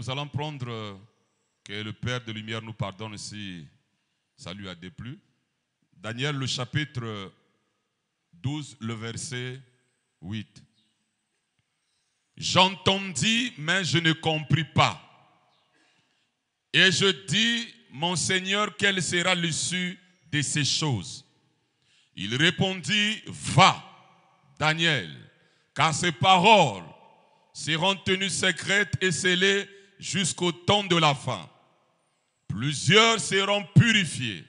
nous allons prendre, que le Père de lumière nous pardonne si ça lui a déplu. Daniel, le chapitre 12, le verset 8. J'entendis, mais je ne compris pas. Et je dis, mon Seigneur, quelle sera l'issue de ces choses? Il répondit, va, Daniel, car ces paroles seront tenues secrètes et scellées jusqu'au temps de la fin. Plusieurs seront purifiés,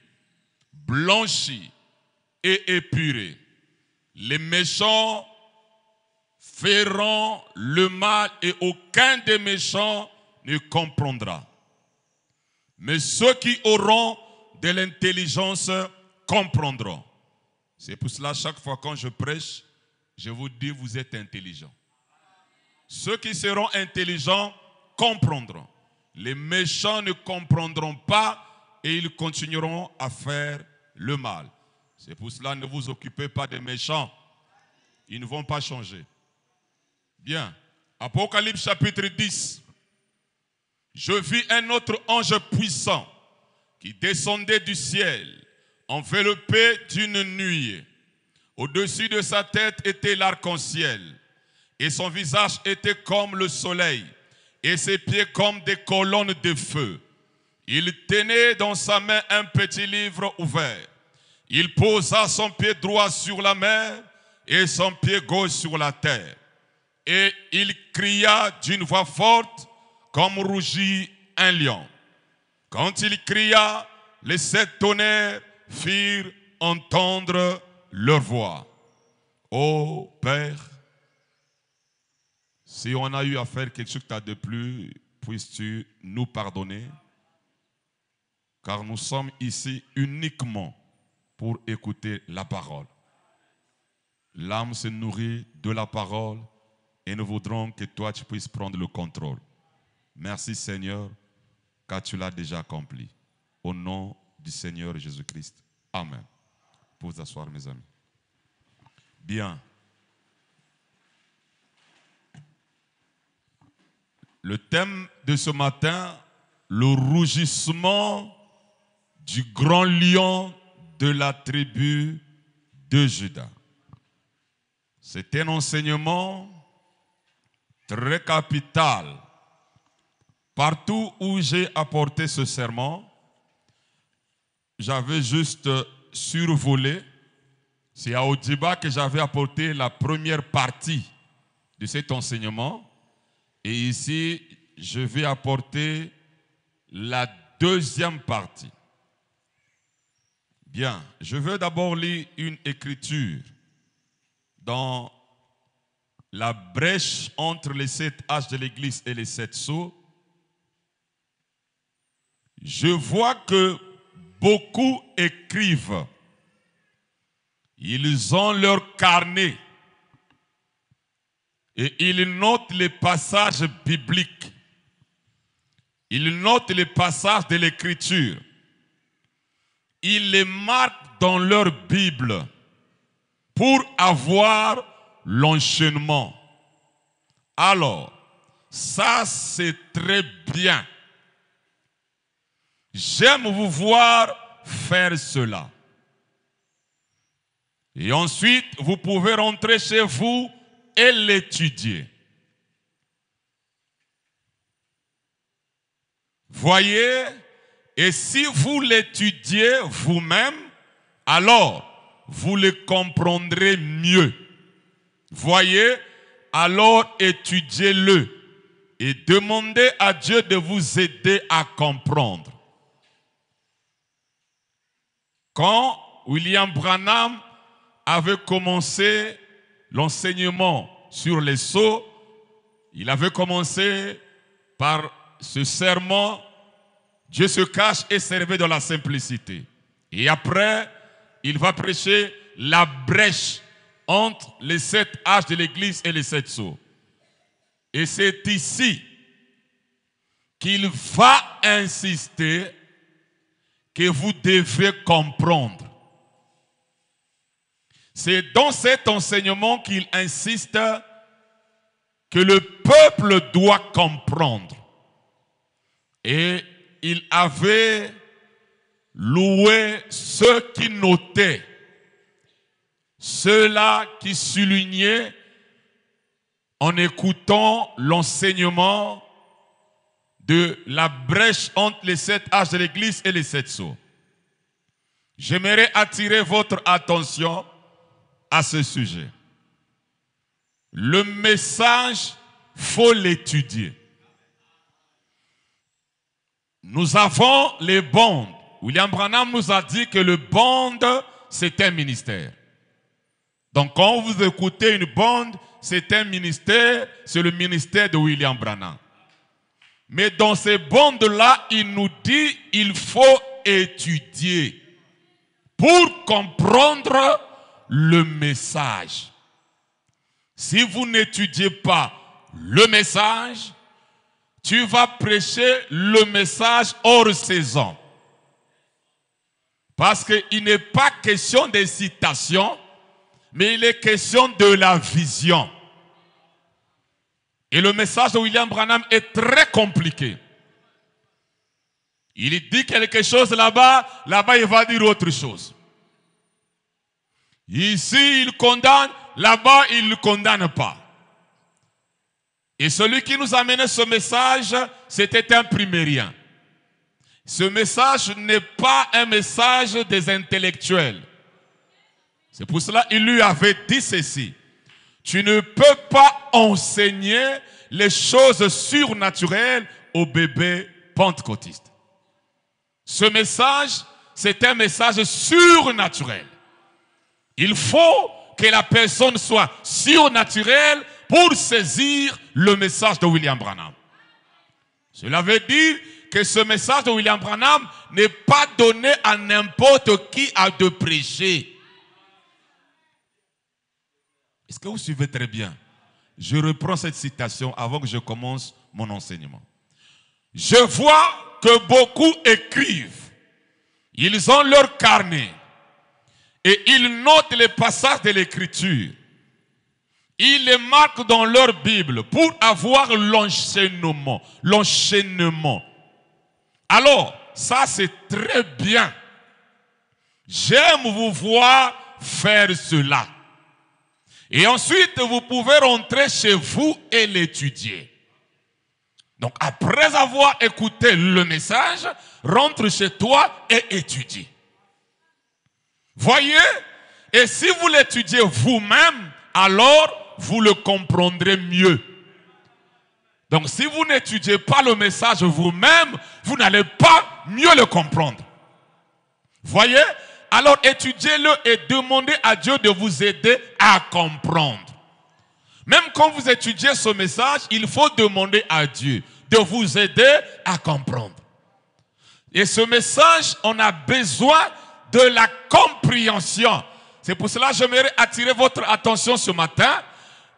blanchis et épurés. Les méchants feront le mal et aucun des méchants ne comprendra. Mais ceux qui auront de l'intelligence comprendront. C'est pour cela, chaque fois quand je prêche, je vous dis, vous êtes intelligents. Ceux qui seront intelligents comprendront. Les méchants ne comprendront pas et ils continueront à faire le mal. C'est pour cela, ne vous occupez pas des méchants. Ils ne vont pas changer. Bien. Apocalypse chapitre 10. Je vis un autre ange puissant qui descendait du ciel, enveloppé d'une nuée. Au-dessus de sa tête était l'arc-en-ciel, et son visage était comme le soleil, et ses pieds comme des colonnes de feu. Il tenait dans sa main un petit livre ouvert. Il posa son pied droit sur la mer et son pied gauche sur la terre. Et il cria d'une voix forte, comme rugit un lion. Quand il cria, les 7 tonnerres firent entendre leur voix. Ô Père, si on a eu à faire quelque chose qui t'a déplu, puisses-tu nous pardonner? Car nous sommes ici uniquement pour écouter la parole. L'âme se nourrit de la parole et nous voudrons que toi tu puisses prendre le contrôle. Merci Seigneur, car tu l'as déjà accompli. Au nom du Seigneur Jésus-Christ. Amen. Pour vous asseoir, mes amis. Bien. Le thème de ce matin, le rougissement du grand lion de la tribu de Juda. C'est un enseignement très capital. Partout où j'ai apporté ce sermon, j'avais juste survolé. C'est à Odiba que j'avais apporté la première partie de cet enseignement. Et ici, je vais apporter la deuxième partie. Bien, je veux d'abord lire une écriture dans la brèche entre les 7 âges de l'Église et les 7 sceaux. Je vois que beaucoup écrivent. Ils ont leur carnet et ils notent les passages bibliques. Ils notent les passages de l'Écriture. Ils les marquent dans leur Bible pour avoir l'enchaînement. Alors, ça c'est très bien. J'aime vous voir faire cela. Et ensuite, vous pouvez rentrer chez vous et l'étudier. Voyez, et si vous l'étudiez vous-même, alors vous le comprendrez mieux. Voyez, alors étudiez-le et demandez à Dieu de vous aider à comprendre. Quand William Branham avait commencé l'enseignement sur les sceaux, il avait commencé par ce sermon, Dieu se cache et servait dans la simplicité. Et après, il va prêcher la brèche entre les 7 âges de l'Église et les 7 sceaux. Et c'est ici qu'il va insister que vous devez comprendre. C'est dans cet enseignement qu'il insiste que le peuple doit comprendre. Et il avait loué ceux qui notaient, ceux-là qui soulignaient en écoutant l'enseignement de la brèche entre les 7 âges de l'Église et les 7 sceaux. J'aimerais attirer votre attention à ce sujet. Le message, faut l'étudier. Nous avons les bandes. William Branham nous a dit que le bande, c'est un ministère. Donc quand vous écoutez une bande, c'est un ministère, c'est le ministère de William Branham. Mais dans ces bandes-là, il nous dit qu'il faut étudier pour comprendre le message. Si vous n'étudiez pas le message, tu vas prêcher le message hors saison. Parce qu'il n'est pas question des citations, mais il est question de la vision. Et le message de William Branham est très compliqué. Il dit quelque chose là-bas, là-bas il va dire autre chose. Ici il condamne, là-bas il ne condamne pas. Et celui qui nous a amené ce message, c'était un primérien. Ce message n'est pas un message des intellectuels. C'est pour cela qu'il lui avait dit ceci. Tu ne peux pas enseigner les choses surnaturelles aux bébés pentecôtistes. Ce message, c'est un message surnaturel. Il faut que la personne soit surnaturelle pour saisir le message de William Branham. Cela veut dire que ce message de William Branham n'est pas donné à n'importe qui à de prêcher. Est-ce que vous suivez très bien? Je reprends cette citation avant que je commence mon enseignement. Je vois que beaucoup écrivent. Ils ont leur carnet et ils notent les passages de l'écriture. Ils les marquent dans leur Bible pour avoir l'enchaînement. Alors, ça c'est très bien. J'aime vous voir faire cela. Et ensuite, vous pouvez rentrer chez vous et l'étudier. Donc, après avoir écouté le message, rentre chez toi et étudie. Voyez? Et si vous l'étudiez vous-même, alors vous le comprendrez mieux. Donc, si vous n'étudiez pas le message vous-même, vous n'allez pas mieux le comprendre. Voyez? Alors étudiez-le et demandez à Dieu de vous aider à comprendre. Même quand vous étudiez ce message, il faut demander à Dieu de vous aider à comprendre. Et ce message, on a besoin de la compréhension. C'est pour cela que j'aimerais attirer votre attention ce matin.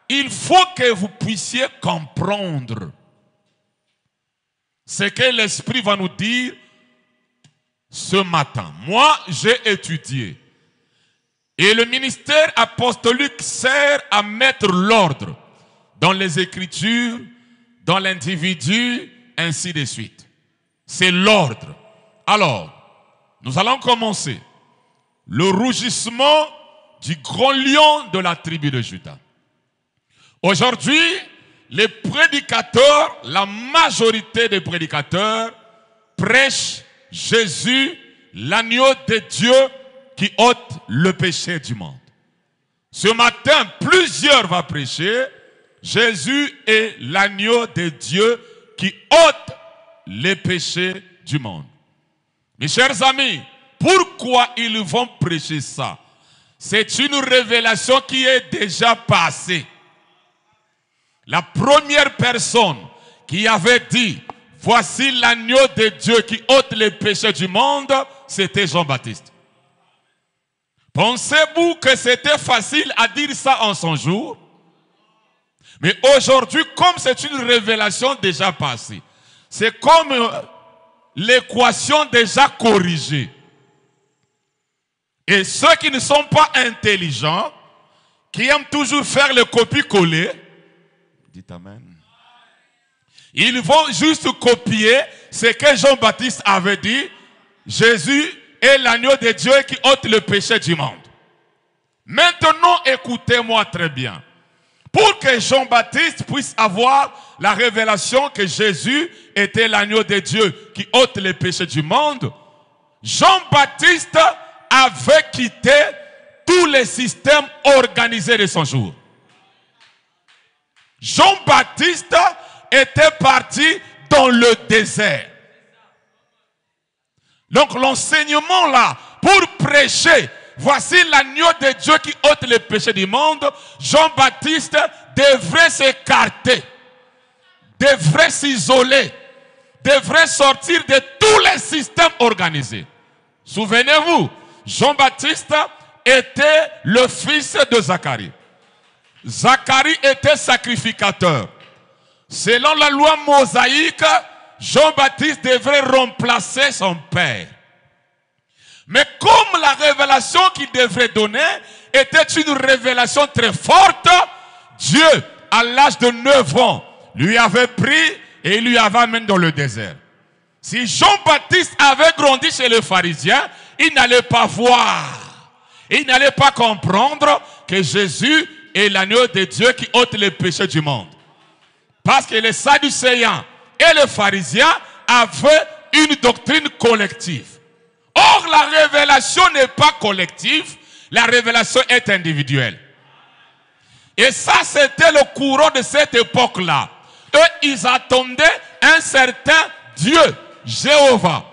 Il faut que vous puissiez comprendre ce que l'Esprit va nous dire ce matin. Moi, j'ai étudié. Et le ministère apostolique sert à mettre l'ordre dans les Écritures, dans l'individu, ainsi de suite. C'est l'ordre. Alors, nous allons commencer. Le rougissement du grand lion de la tribu de Juda. Aujourd'hui, les prédicateurs, la majorité des prédicateurs, prêchent Jésus, l'agneau de Dieu qui ôte le péché du monde. Ce matin, plusieurs vont prêcher Jésus est l'agneau de Dieu qui ôte les péchés du monde. Mes chers amis, pourquoi ils vont prêcher ça? C'est une révélation qui est déjà passée. La première personne qui avait dit voici l'agneau de Dieu qui ôte les péchés du monde, c'était Jean-Baptiste. Pensez-vous que c'était facile à dire ça en son jour? Mais aujourd'hui, comme c'est une révélation déjà passée, c'est comme l'équation déjà corrigée. Et ceux qui ne sont pas intelligents, qui aiment toujours faire le copier-coller, dites Amen. Ils vont juste copier ce que Jean-Baptiste avait dit. Jésus est l'agneau de Dieu qui ôte le péché du monde. Maintenant, écoutez-moi très bien. Pour que Jean-Baptiste puisse avoir la révélation que Jésus était l'agneau de Dieu qui ôte les péchés du monde, Jean-Baptiste avait quitté tous les systèmes organisés de son jour. Jean-Baptiste était parti dans le désert. Donc l'enseignement là, pour prêcher, voici l'agneau de Dieu qui ôte les péchés du monde, Jean-Baptiste devrait s'écarter, devrait s'isoler, devrait sortir de tous les systèmes organisés. Souvenez-vous, Jean-Baptiste était le fils de Zacharie. Zacharie était sacrificateur. Selon la loi mosaïque, Jean-Baptiste devrait remplacer son père. Mais comme la révélation qu'il devrait donner était une révélation très forte, Dieu, à l'âge de 9 ans, lui avait pris et lui avait amené dans le désert. Si Jean-Baptiste avait grandi chez les pharisiens, il n'allait pas voir, il n'allait pas comprendre que Jésus est l'agneau de Dieu qui ôte les péchés du monde. Parce que les Sadducéens et les pharisiens avaient une doctrine collective. Or, la révélation n'est pas collective, la révélation est individuelle. Et ça, c'était le courant de cette époque-là. Eux, ils attendaient un certain Dieu, Jéhovah,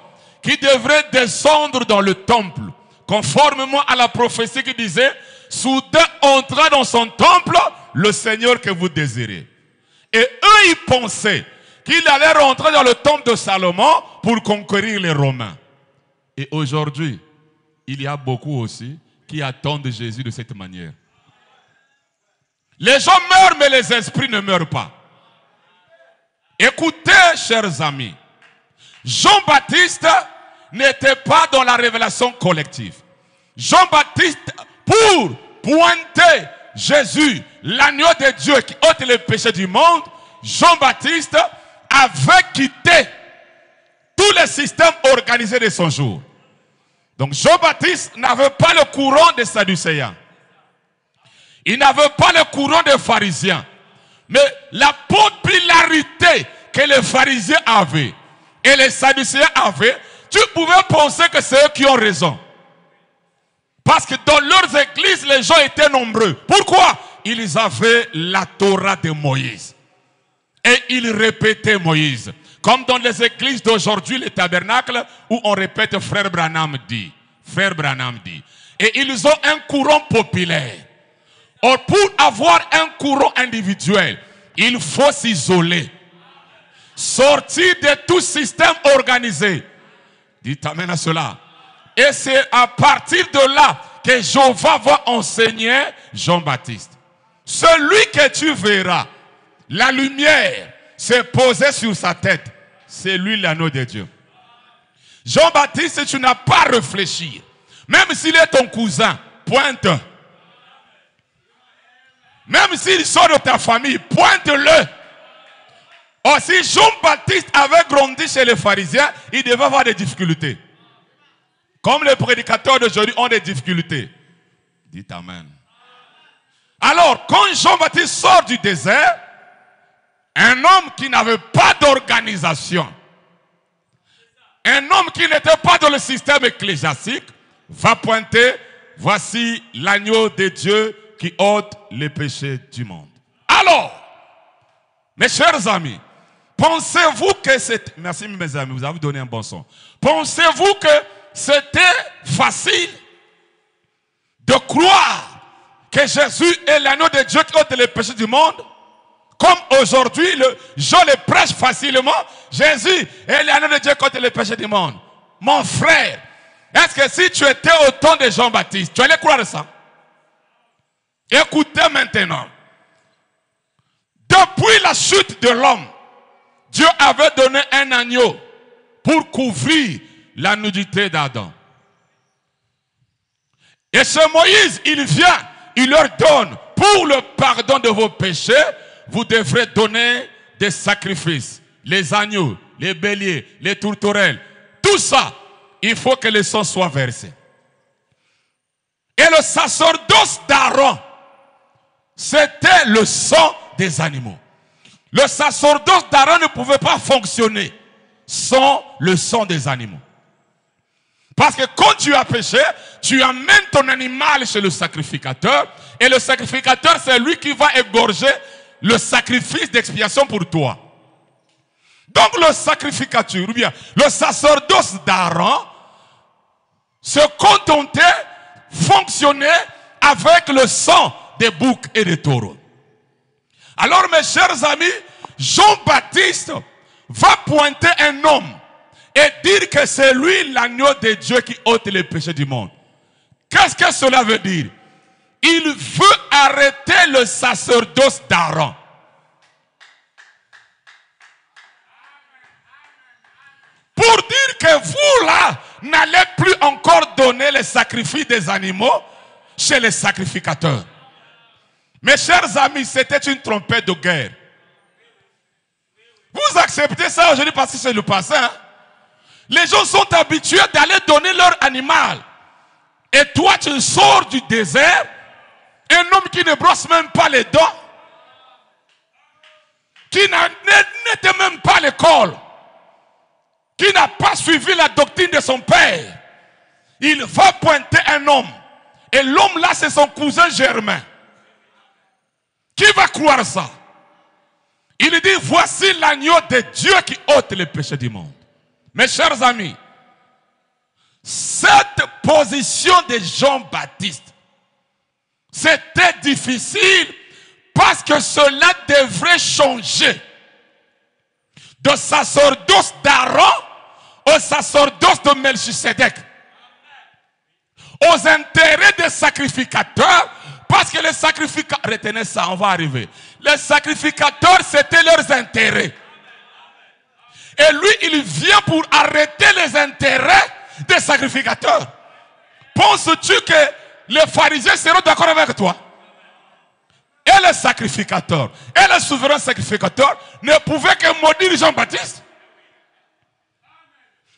qui devrait descendre dans le temple, conformément à la prophétie qui disait, soudain entra dans son temple le Seigneur que vous désirez. Et eux, ils pensaient qu'il allait rentrer dans le temple de Salomon pour conquérir les Romains. Et aujourd'hui, il y a beaucoup aussi qui attendent Jésus de cette manière. Les gens meurent, mais les esprits ne meurent pas. Écoutez, chers amis, Jean-Baptiste n'était pas dans la révélation collective. Jean-Baptiste, pour pointer Jésus, l'agneau de Dieu qui ôte les péchés du monde, Jean-Baptiste avait quitté tous les systèmes organisés de son jour. Donc Jean-Baptiste n'avait pas le courant des Sadducéens. Il n'avait pas le courant des pharisiens. Mais la popularité que les pharisiens avaient et les Sadducéens avaient, tu pouvais penser que c'est eux qui ont raison. Parce que dans leurs églises, les gens étaient nombreux. Pourquoi? Ils avaient la Torah de Moïse. Et ils répétaient Moïse. Comme dans les églises d'aujourd'hui, les tabernacles, où on répète Frère Branham dit. Frère Branham dit. Et ils ont un courant populaire. Or, pour avoir un courant individuel, il faut s'isoler. Sortir de tout système organisé. Dites amen à cela. Et c'est à partir de là que Jéhovah va enseigner Jean-Baptiste. Celui que tu verras, la lumière s'est posée sur sa tête. C'est lui l'agneau de Dieu. Jean-Baptiste, tu n'as pas à réfléchir. Même s'il est ton cousin, pointe. Même s'il sort de ta famille, pointe-le. Or, si Jean-Baptiste avait grandi chez les pharisiens, il devait avoir des difficultés. Comme les prédicateurs d'aujourd'hui ont des difficultés. Dites amen. Alors, quand Jean-Baptiste sort du désert, un homme qui n'avait pas d'organisation, un homme qui n'était pas dans le système ecclésiastique, va pointer, voici l'agneau de Dieu qui ôte les péchés du monde. Alors, mes chers amis, pensez-vous que c'est... Merci mes amis, vous avez donné un bon son. Pensez-vous que c'était facile de croire que Jésus est l'agneau de Dieu qui ôte les péchés du monde? Comme aujourd'hui, je le prêche facilement. Jésus est l'agneau de Dieu qui ôte les péchés du monde. Mon frère, est-ce que si tu étais au temps de Jean-Baptiste, tu allais croire ça? Écoutez maintenant. Depuis la chute de l'homme, Dieu avait donné un agneau pour couvrir la nudité d'Adam. Et ce Moïse, il vient, il leur donne, pour le pardon de vos péchés, vous devrez donner des sacrifices, les agneaux, les béliers, les tourterelles, tout ça, il faut que le sang soit versé. Et le sacerdoce d'Aaron, c'était le sang des animaux. Le sacerdoce d'Aaron ne pouvait pas fonctionner sans le sang des animaux. Parce que quand tu as péché, tu amènes ton animal chez le sacrificateur. Et le sacrificateur, c'est lui qui va égorger le sacrifice d'expiation pour toi. Donc le sacrificateur, ou bien le sacerdoce d'Aaron, se contentait, fonctionnait avec le sang des boucs et des taureaux. Alors mes chers amis, Jean-Baptiste va pointer un homme et dire que c'est lui l'agneau de Dieu qui ôte les péchés du monde. Qu'est-ce que cela veut dire? Il veut arrêter le sacerdoce d'Aaron. Pour dire que vous là, n'allez plus encore donner les sacrifices des animaux chez les sacrificateurs. Mes chers amis, c'était une trompette de guerre. Vous acceptez ça aujourd'hui parce que c'est le passé. Hein? Les gens sont habitués d'aller donner leur animal. Et toi, tu sors du désert, un homme qui ne brosse même pas les dents, qui n'était même pas à l'école, qui n'a pas suivi la doctrine de son père. Il va pointer un homme. Et l'homme là, c'est son cousin Germain. Qui va croire ça? Il dit, voici l'agneau de Dieu qui ôte les péchés du monde. Mes chers amis, cette position de Jean-Baptiste, c'était difficile parce que cela devrait changer de sacerdoce d'Aaron au sacerdoce de Melchisedec, aux intérêts des sacrificateurs, parce que les sacrificateurs, retenez ça, on va arriver. Les sacrificateurs, c'était leurs intérêts. Et lui, il vient pour arrêter les intérêts des sacrificateurs. Penses-tu que les pharisiens seront d'accord avec toi? Et les sacrificateurs, et les souverains sacrificateurs ne pouvaient que maudire Jean-Baptiste.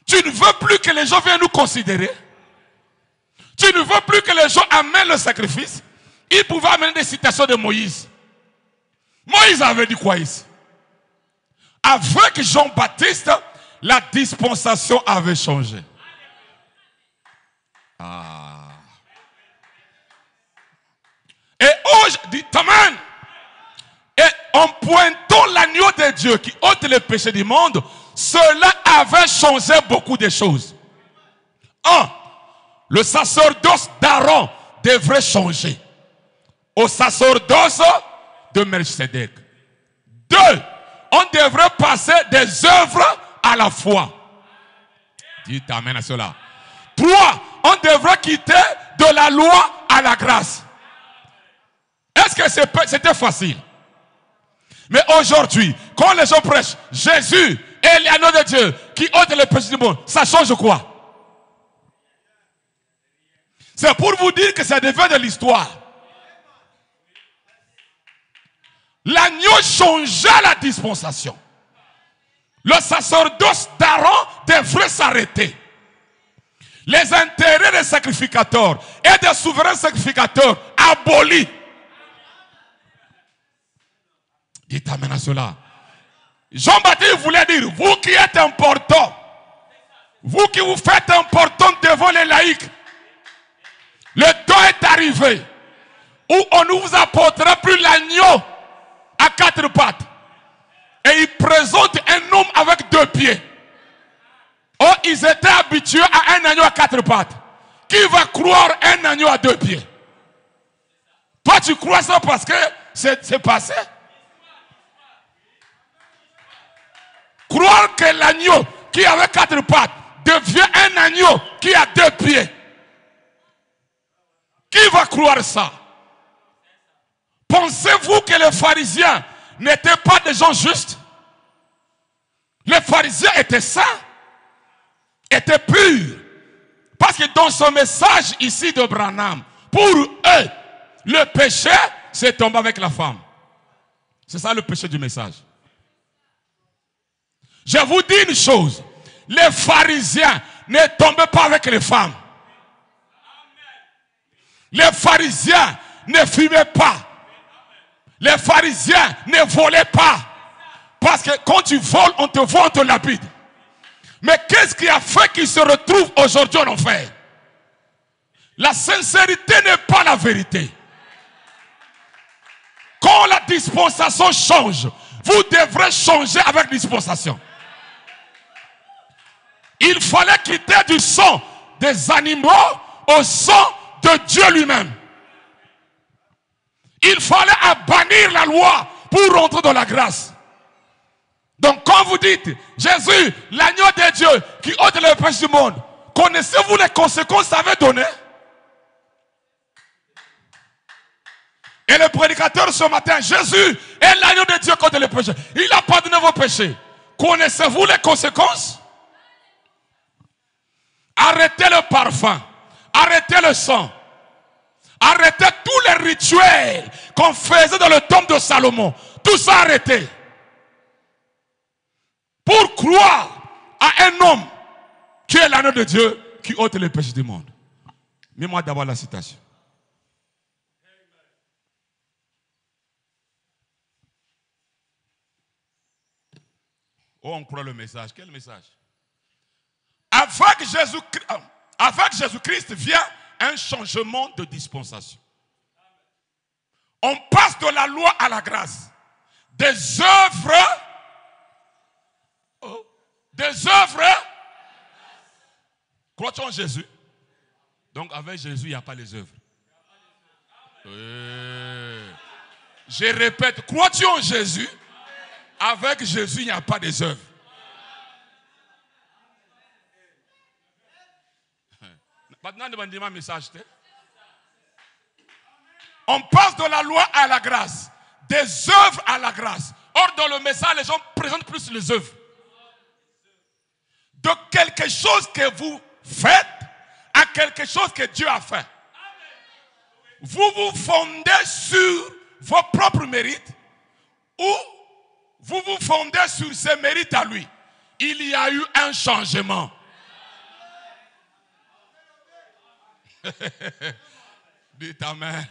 Tu ne veux plus que les gens viennent nous considérer. Tu ne veux plus que les gens amènent le sacrifice. Ils pouvaient amener des citations de Moïse. Moïse avait dit quoi ici? Avec Jean-Baptiste, la dispensation avait changé. Et aujourd'hui, Amen. Et en pointant l'agneau de Dieu qui ôte les péchés du monde, cela avait changé beaucoup de choses. Un, le sacerdoce d'Aaron devrait changer au sacerdoce de Melchisedec. Deux, on devrait passer des œuvres à la foi. Dites amen à cela. Trois, on devrait quitter de la loi à la grâce. Est-ce que c'était facile? Mais aujourd'hui, quand les gens prêchent Jésus est l'agneau de Dieu qui ôte les péchés du monde, ça change quoi? C'est pour vous dire que ça devient de l'histoire. L'agneau changeait la dispensation. Le sacerdoce d'Aaron devrait s'arrêter. Les intérêts des sacrificateurs et des souverains sacrificateurs abolis. Dites amen à cela. Jean-Baptiste voulait dire, vous qui êtes importants, vous qui vous faites important devant les laïcs, le temps est arrivé où on ne vous apportera plus l'agneau à quatre pattes. Et il présente un homme avec deux pieds. Oh, ils étaient habitués à un agneau à quatre pattes. Qui va croire un agneau à deux pieds? Toi, tu crois ça parce que c'est passé? Croire que l'agneau qui avait quatre pattes devient un agneau qui a deux pieds. Qui va croire ça? Pensez-vous que les pharisiens n'étaient pas des gens justes? Les pharisiens étaient saints, étaient purs. Parce que dans ce message ici de Branham, pour eux, le péché, c'est tomber avec la femme. C'est ça le péché du message. Je vous dis une chose. Les pharisiens ne tombaient pas avec les femmes. Les pharisiens ne fumaient pas. Les pharisiens ne volaient pas. Parce que quand tu voles, on te vole, on te lapide. Mais qu'est-ce qui a fait qu'ils se retrouvent aujourd'hui en enfer? La sincérité n'est pas la vérité. Quand la dispensation change, vous devrez changer avec dispensation. Il fallait quitter du sang des animaux au sang de Dieu lui-même. Il fallait bannir la loi pour rentrer dans la grâce. Donc quand vous dites, Jésus, l'agneau de Dieu qui ôte le péché du monde, connaissez-vous les conséquences que ça avait donné? Et le prédicateur ce matin, Jésus est l'agneau de Dieu contre le péché. Il a pardonné vos péchés. Connaissez-vous les conséquences? Arrêtez le parfum. Arrêtez le sang. Arrêtez tous les rituels qu'on faisait dans le temple de Salomon. Tout ça arrêtez. Pour croire à un homme qui est l'agneau de Dieu qui ôte les péchés du monde. Mets-moi d'abord la citation. Oh, on croit le message. Quel message? Avec Jésus-Christ vient un changement de dispensation. On passe de la loi à la grâce. Des œuvres. Des œuvres. Crois-tu en Jésus? Donc avec Jésus, il n'y a pas les œuvres. Je répète, crois-tu en Jésus? Avec Jésus, il n'y a pas des œuvres. Maintenant, demandez-moi un message. On passe de la loi à la grâce. Des œuvres à la grâce. Or, dans le message, les gens présentent plus les œuvres. De quelque chose que vous faites à quelque chose que Dieu a fait. Vous vous fondez sur vos propres mérites ou vous vous fondez sur ses mérites à lui. Il y a eu un changement. Dites amen.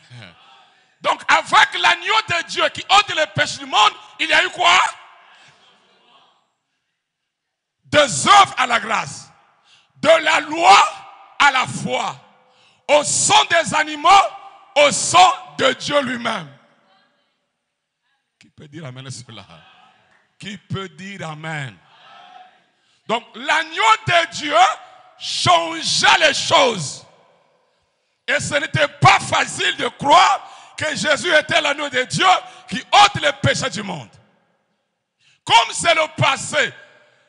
Donc avec l'agneau de Dieu qui ôte les péchés du monde, il y a eu quoi? Des œuvres à la grâce. De la loi à la foi. Au sang des animaux, au sang de Dieu lui-même. Qui peut dire amen à cela? Qui peut dire amen? Donc l'agneau de Dieu changea les choses. Et ce n'était pas facile de croire que Jésus était l'agneau de Dieu qui ôte les péchés du monde. Comme c'est le passé,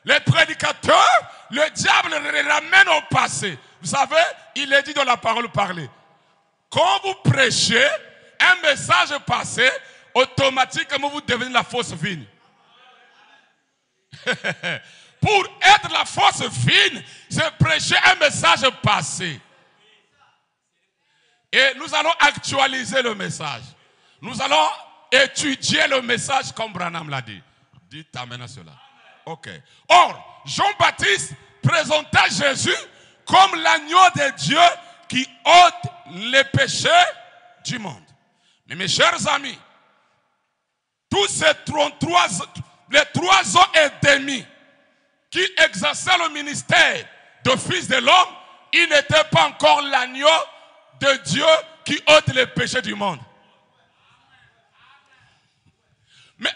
les prédicateurs, le diable les ramène au passé. Vous savez, il est dit dans la parole parlée. Quand vous prêchez un message passé, automatiquement vous devenez la fausse vigne. Pour être la fausse vigne, c'est prêcher un message passé. Et nous allons actualiser le message. Nous allons étudier le message comme Branham l'a dit. Dites amen à cela. Ok. Or, Jean-Baptiste présenta Jésus comme l'agneau de Dieu qui ôte les péchés du monde. Mais mes chers amis, tous ces les 3 ans et demi qui exerçaient le ministère de Fils de l'homme, il n'était pas encore l'agneau de Dieu qui ôte les péchés du monde. Mais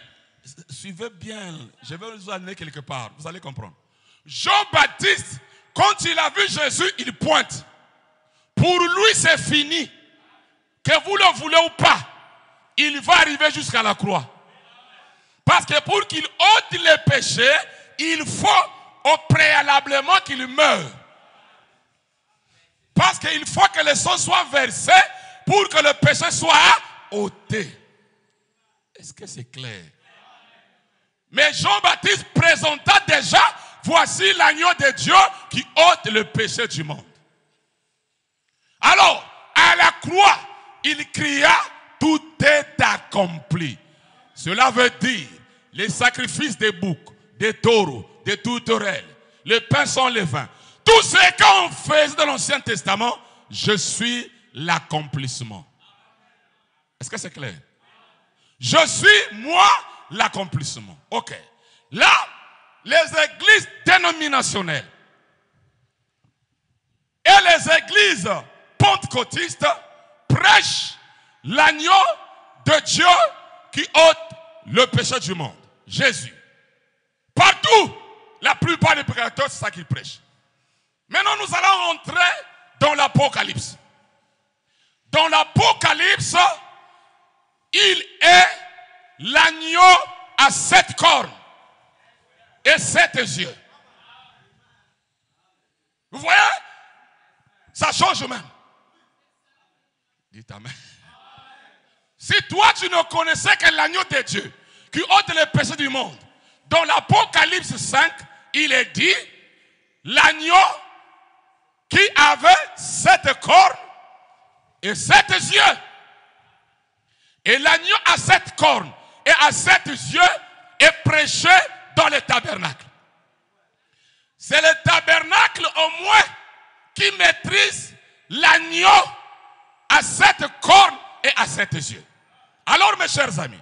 suivez bien, je vais vous amener quelque part, vous allez comprendre. Jean-Baptiste, quand il a vu Jésus, il pointe. Pour lui, c'est fini. Que vous le voulez ou pas, il va arriver jusqu'à la croix. Parce que pour qu'il ôte les péchés, il faut au préalablement qu'il meure. Parce qu'il faut que le sang soit versé pour que le péché soit ôté. Est-ce que c'est clair? Mais Jean-Baptiste présenta déjà, voici l'agneau de Dieu qui ôte le péché du monde. Alors, à la croix, il cria, tout est accompli. Cela veut dire, les sacrifices des boucs, des taureaux, de toute oreille. Le pain sans levain. Tout ce qu'on faisait dans l'Ancien Testament, je suis l'accomplissement. Est-ce que c'est clair? Je suis, moi, l'accomplissement. Ok. Là, les églises dénominationnelles et les églises pentecôtistes prêchent l'agneau de Dieu qui ôte le péché du monde. Jésus. Partout, la plupart des prédicateurs, c'est ça qu'ils prêchent. Maintenant, nous allons entrer dans l'Apocalypse. Dans l'Apocalypse, il est l'agneau à 7 cornes et 7 yeux. Vous voyez? Ça change même. Dites Amen. Si toi tu ne connaissais que l'agneau de Dieu qui ôte les péchés du monde, dans l'Apocalypse 5, il est dit l'agneau qui avait 7 cornes et 7 yeux. Et l'agneau à 7 cornes et à 7 yeux est prêché dans le tabernacle. C'est le tabernacle au moins qui maîtrise l'agneau à 7 cornes et à 7 yeux. Alors mes chers amis,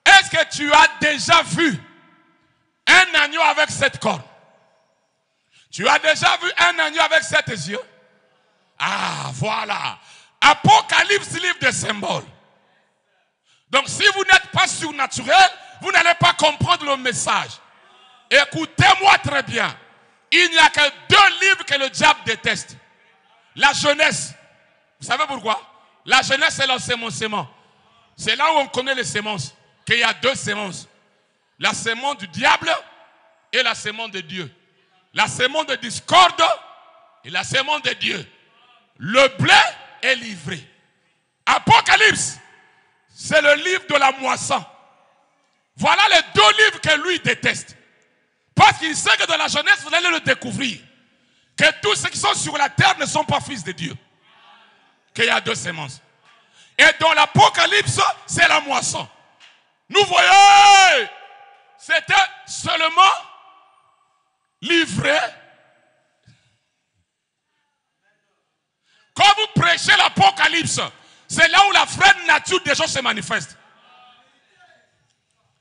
est-ce que tu as déjà vu un agneau avec 7 cornes? Tu as déjà vu un agneau avec 7 yeux? Ah, voilà. Apocalypse, livre des symboles. Donc si vous n'êtes pas surnaturel, vous n'allez pas comprendre le message. Écoutez-moi très bien. Il n'y a que 2 livres que le diable déteste. La jeunesse. Vous savez pourquoi? La jeunesse, c'est l'ensemencement. C'est là où on connaît les semences. Qu'il y a 2 semences. La semence du diable et la semence de Dieu. La semence de discorde et la semence de Dieu. Le blé est livré. Apocalypse, c'est le livre de la moisson. Voilà les 2 livres que lui déteste. Parce qu'il sait que dans la jeunesse, vous allez le découvrir. Que tous ceux qui sont sur la terre ne sont pas fils de Dieu. Qu'il y a 2 semences. Et dans l'Apocalypse, c'est la moisson. Nous voyons, c'était seulement livré. Quand vous prêchez l'Apocalypse, c'est là où la vraie nature des gens se manifeste.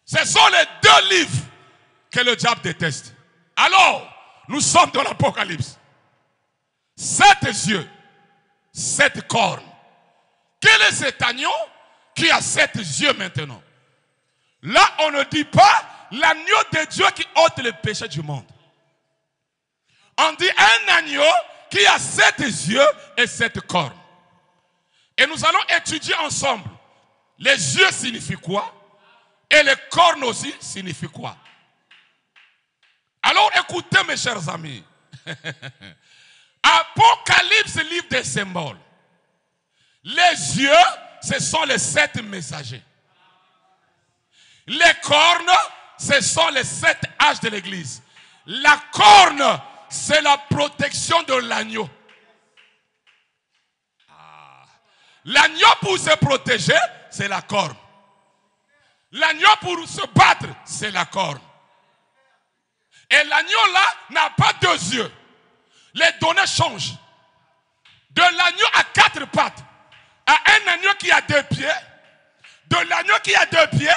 Ce sont les 2 livres que le diable déteste. Alors, nous sommes dans l'Apocalypse. 7 yeux, 7 cornes. Quel est cet agneau qui a 7 yeux maintenant? Là, on ne dit pas l'agneau de Dieu qui ôte le péché du monde. On dit un agneau qui a 7 yeux et 7 cornes. Et nous allons étudier ensemble. Les yeux signifient quoi? Et les cornes aussi signifient quoi? Alors écoutez mes chers amis. Apocalypse, livre des symboles. Les yeux, ce sont les 7 messagers. Les cornes, ce sont les 7 âges de l'église. La corne, c'est la protection de l'agneau. L'agneau pour se protéger, c'est la corne. L'agneau pour se battre, c'est la corne. Et l'agneau là n'a pas 2 yeux. Les données changent. De l'agneau à 4 pattes à un agneau qui a 2 pieds. De l'agneau qui a 2 pieds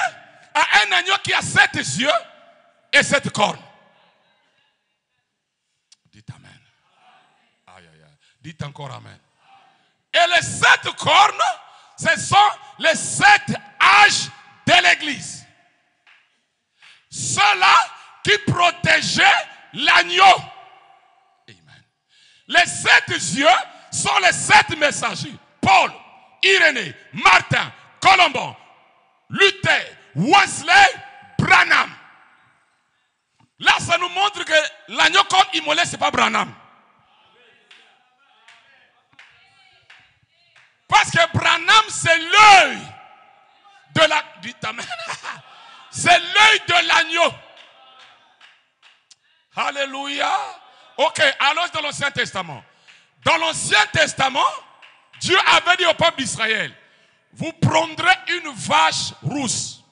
à un agneau qui a 7 yeux et 7 cornes. Dites Amen. Aïe, aïe, aïe. Dites encore Amen. Et les 7 cornes, ce sont les 7 âges de l'église. Ceux-là qui protégeaient l'agneau. Amen. Les 7 yeux sont les 7 messagers. Paul, Irénée, Martin, Colomban, Luther, Wesley, Branham. Là, ça nous montre que l'agneau comme immolé, ce n'est pas Branham. Parce que Branham, c'est l'œil de la... Dites Amen. C'est l'œil de l'agneau. Alléluia. Ok, allons dans l'Ancien Testament. Dans l'Ancien Testament, Dieu avait dit au peuple d'Israël, vous prendrez une vache rousse.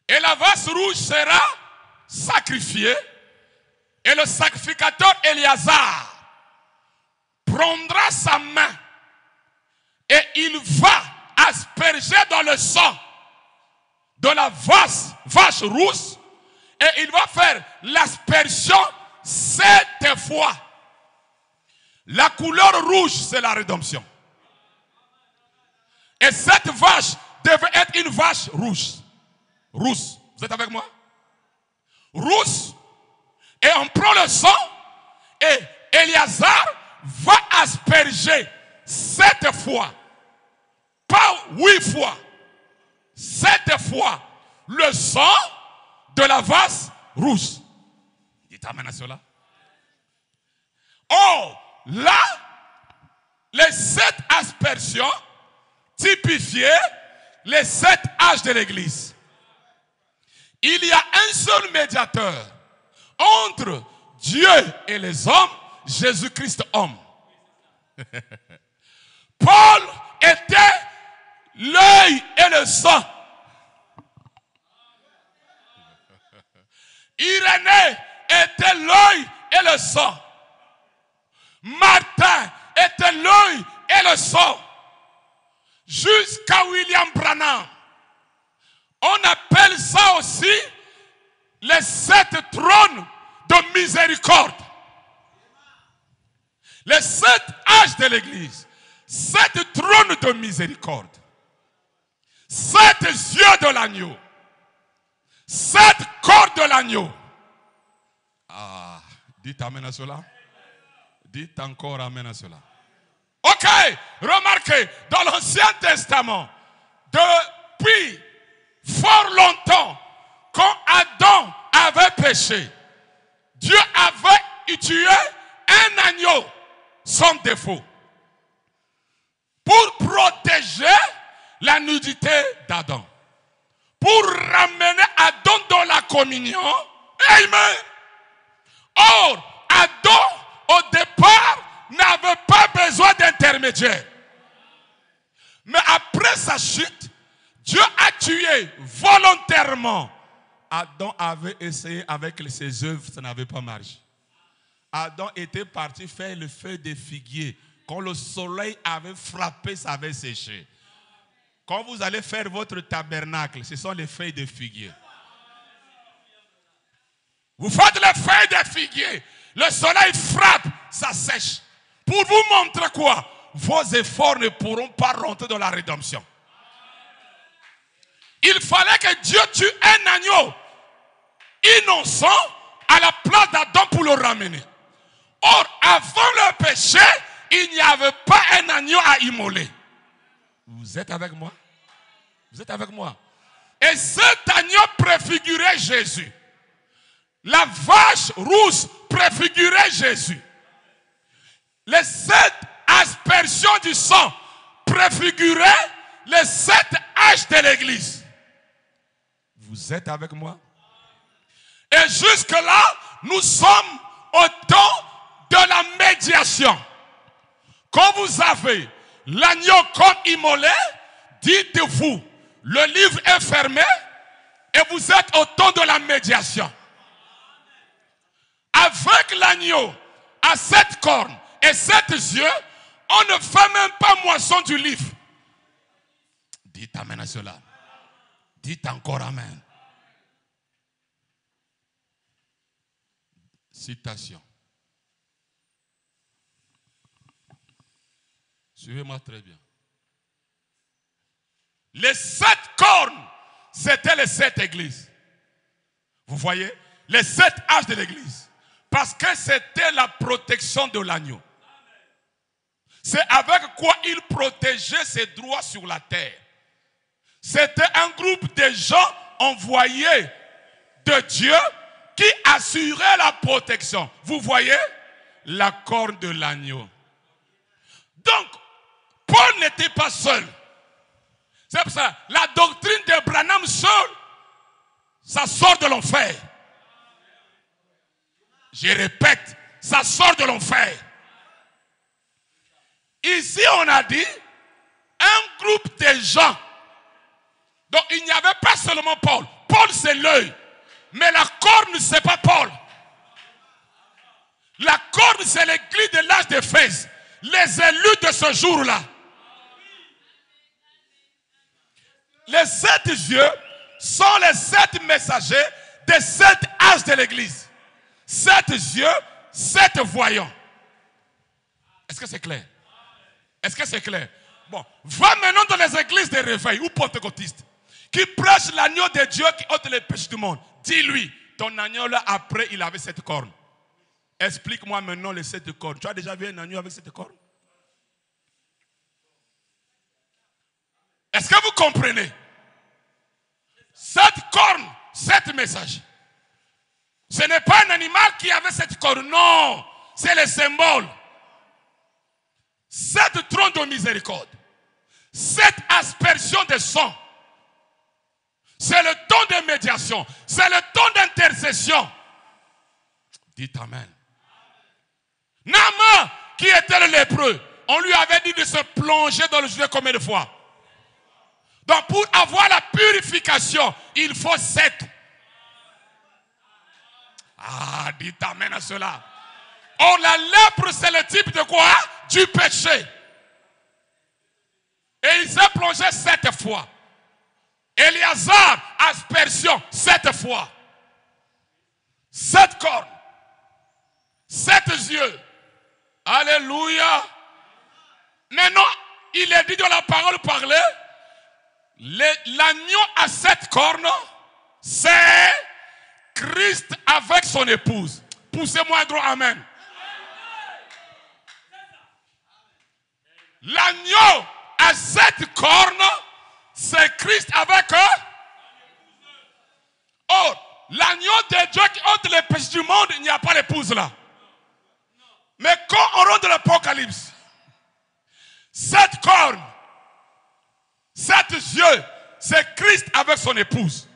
Et la vache rouge sera sacrifié et le sacrificateur Éléazar prendra sa main et il va asperger dans le sang de la vache rousse et il va faire l'aspersion 7 fois. La couleur rouge, c'est la rédemption. Et cette vache devait être une vache rousse. Rousse. Vous êtes avec moi? Rousse. Et on prend le sang et Éléazar va asperger 7 fois. Pas 8 fois. 7 fois le sang de la vache rousse. Dites amen à cela. Or, là, les 7 aspersions typifiaient les 7 âges de l'Église. Il y a un seul médiateur entre Dieu et les hommes, Jésus-Christ homme. Paul était l'œil et le sang. Irénée était l'œil et le sang. Martin était l'œil et le sang. Jusqu'à William Branham. On appelle ça aussi les 7 trônes de miséricorde. Les 7 âges de l'Église. 7 trônes de miséricorde. 7 yeux de l'agneau. 7 corps de l'agneau. Ah, dites amen à cela. Dites encore amen à cela. Ok, remarquez, dans l'Ancien Testament, depuis fort longtemps, quand Adam avait péché, Dieu avait tué un agneau sans défaut pour protéger la nudité d'Adam, pour ramener Adam dans la communion. Amen. Or, Adam, au départ, n'avait pas besoin d'intermédiaire. Mais après sa chute, Dieu a tué volontairement. Adam avait essayé avec ses œuvres, ça n'avait pas marché. Adam était parti faire le feu de figuier. Quand le soleil avait frappé, ça avait séché. Quand vous allez faire votre tabernacle, ce sont les feuilles de figuier. Vous faites les feuilles de figuier. Le soleil frappe, ça sèche. Pour vous montrer quoi? Vos efforts ne pourront pas rentrer dans la rédemption. Il fallait que Dieu tue un agneau innocent à la place d'Adam pour le ramener. Or, avant le péché, il n'y avait pas un agneau à immoler. Vous êtes avec moi? Vous êtes avec moi? Et cet agneau préfigurait Jésus. La vache rousse préfigurait Jésus. Les 7 aspersions du sang préfiguraient les 7 âges de l'Église. Vous êtes avec moi? Et jusque-là, nous sommes au temps de la médiation. Quand vous avez l'agneau comme immolé, dites-vous, le livre est fermé et vous êtes au temps de la médiation. Avec l'agneau à 7 cornes et 7 yeux, on ne fait même pas moisson du livre. Dites amen à cela. Dites encore amen. Citation. Suivez-moi très bien. Les 7 cornes, c'était les 7 églises. Vous voyez? Les 7 âges de l'église. Parce que c'était la protection de l'agneau. C'est avec quoi il protégeait ses droits sur la terre. C'était un groupe de gens envoyés de Dieu qui assurait la protection. Vous voyez? La corne de l'agneau. Donc, Paul n'était pas seul. C'est pour ça, la doctrine de Branham seul, ça sort de l'enfer. Je répète, ça sort de l'enfer. Ici, on a dit, un groupe de gens. Donc, il n'y avait pas seulement Paul. Paul, c'est l'œil. Mais la corne, ce n'est pas Paul. La corne, c'est l'église de l'âge d'Éphèse. Les élus de ce jour-là. Les 7 yeux sont les 7 messagers des 7 âges de l'église. 7 yeux, 7 voyants. Est-ce que c'est clair? Est-ce que c'est clair? Bon, va maintenant dans les églises de réveil ou pentecôtistes qui prêchent l'agneau de Dieu qui ôte les péchés du monde. Dis-lui, ton agneau là, après, il avait 7 cornes. Explique-moi maintenant les 7 cornes. Tu as déjà vu un agneau avec 7 cornes? Est-ce que vous comprenez? 7 cornes, 7 messages. Ce n'est pas un animal qui avait 7 cornes. Non, c'est le symbole. 7 trônes de miséricorde. 7 aspersions de sang. C'est le don de médiation. C'est le don d'intercession. Dites Amen. Naaman, qui était le lépreux, on lui avait dit de se plonger dans le Jourdain combien de fois? Donc pour avoir la purification, il faut 7. Ah, dites Amen à cela. Or la lèpre, c'est le type de quoi? Du péché. Et il s'est plongé 7 fois. Éléazar, aspersion 7 fois. 7 cornes. 7 yeux. Alléluia. Maintenant, il est dit dans la parole parlée, l'agneau à 7 cornes, c'est Christ avec son épouse. Poussez-moi un gros amen. L'agneau à 7 cornes, c'est Christ avec eux. Or, l'agneau de Dieu qui ôte les péchés du monde, il n'y a pas l'épouse là. Mais quand on rentre dans l'Apocalypse, 7 cornes, 7 yeux, c'est Christ avec son épouse.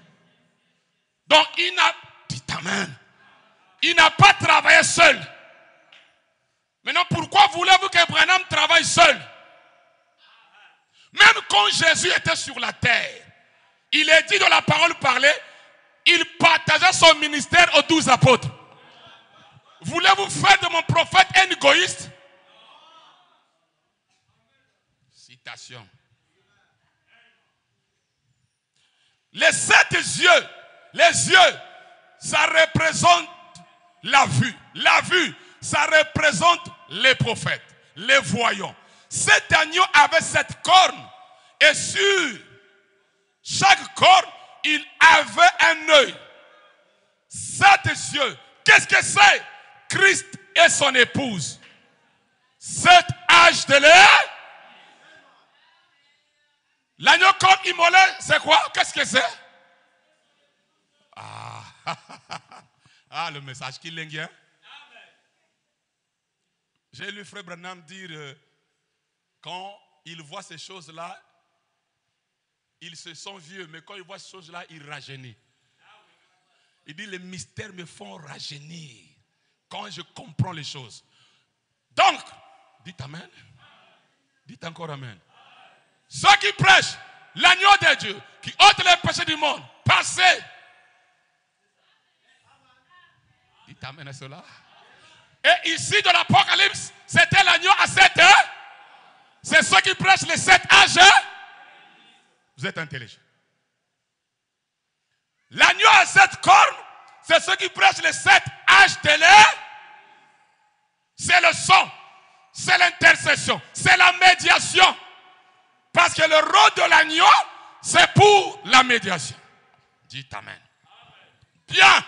Donc il n'a, dit Amen, il n'a pas travaillé seul. Maintenant, pourquoi voulez-vous qu'Abraham travaille seul? Même quand Jésus était sur la terre, il est dit dans la parole parlée, il partagea son ministère aux 12 apôtres. Voulez-vous faire de mon prophète un égoïste? Citation. Les 7 yeux, ça représente la vue. La vue, ça représente les prophètes, les voyants. Cet agneau avait 7 cornes. Et sur chaque corne, il avait un œil. 7 yeux. Qu'est-ce que c'est? Christ et son épouse. 7 âges de l'air. L'agneau comme immolé, c'est quoi? Qu'est-ce que c'est? Ah, le message qui l'engage. J'ai lu Frère Branham dire, quand il voit ces choses-là, il se sent vieux, mais quand il voit ces choses-là, il rajeunit. Il dit, les mystères me font rajeunir quand je comprends les choses. Donc, dites Amen. Dites encore Amen. Ceux qui prêchent l'agneau de Dieu, qui ôte les péchés du monde, passez. Dites Amen à cela. Et ici, dans l'Apocalypse, c'était l'agneau à 7 ans. C'est ceux qui prêchent les 7 âges. Vous êtes intelligents. L'agneau à 7 cornes, c'est ceux qui prêchent les 7 âges de l'air. C'est le sang, c'est l'intercession, c'est la médiation. Parce que le rôle de l'agneau, c'est pour la médiation. Dites Amen. Bien.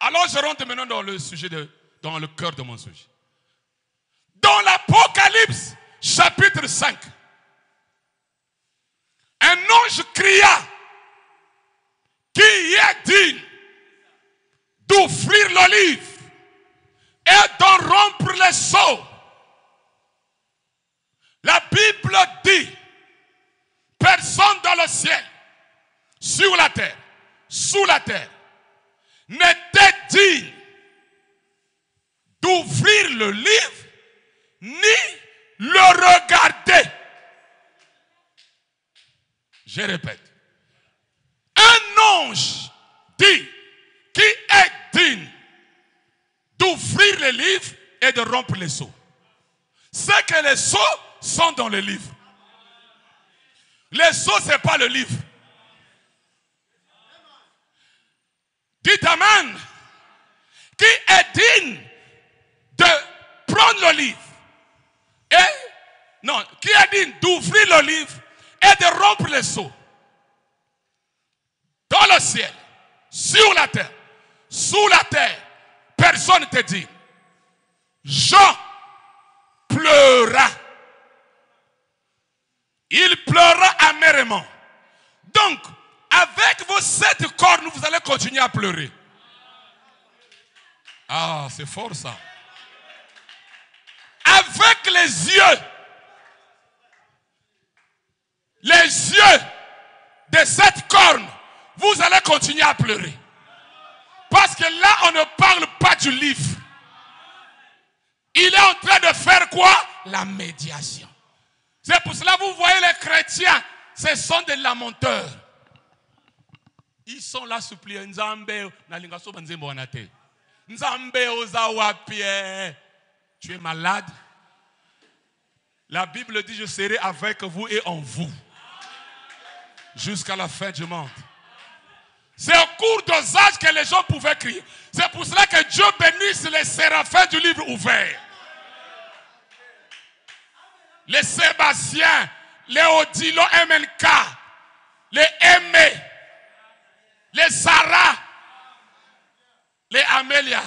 Alors je rentre maintenant dans le sujet, dans le cœur de mon sujet. Dans l'Apocalypse, chapitre 5, un ange cria, qui est digne d'ouvrir l'olive et d'en rompre les seaux. La Bible dit, personne dans le ciel, sur la terre, sous la terre, n'était digne d'ouvrir le livre ni le regarder. Je répète, un ange dit livre et de rompre les sceaux. C'est que les sceaux sont dans le livre. Les sceaux, ce n'est pas le livre. Dites Amen. Qui est digne de prendre le livre qui est digne d'ouvrir le livre et de rompre les sceaux dans le ciel, sur la terre, sous la terre, personne ne te dit. Jean pleura. Il pleura amèrement. Donc, avec vos 7 cornes, vous allez continuer à pleurer. Ah, c'est fort ça. Avec les yeux de 7 cornes, vous allez continuer à pleurer. Parce que là, on ne parle pas du livre. Il est en train de faire quoi? La médiation. C'est pour cela que vous voyez les chrétiens, ce sont des lamenteurs. Ils sont là suppliés. Tu es malade. La Bible dit, je serai avec vous et en vous. Jusqu'à la fin du monde. C'est au cours des âges que les gens pouvaient crier. C'est pour cela que Dieu bénisse les séraphins du livre ouvert. Les Sébastien, les Odilo MNK, les Aimé, les Sarah, les Amélia,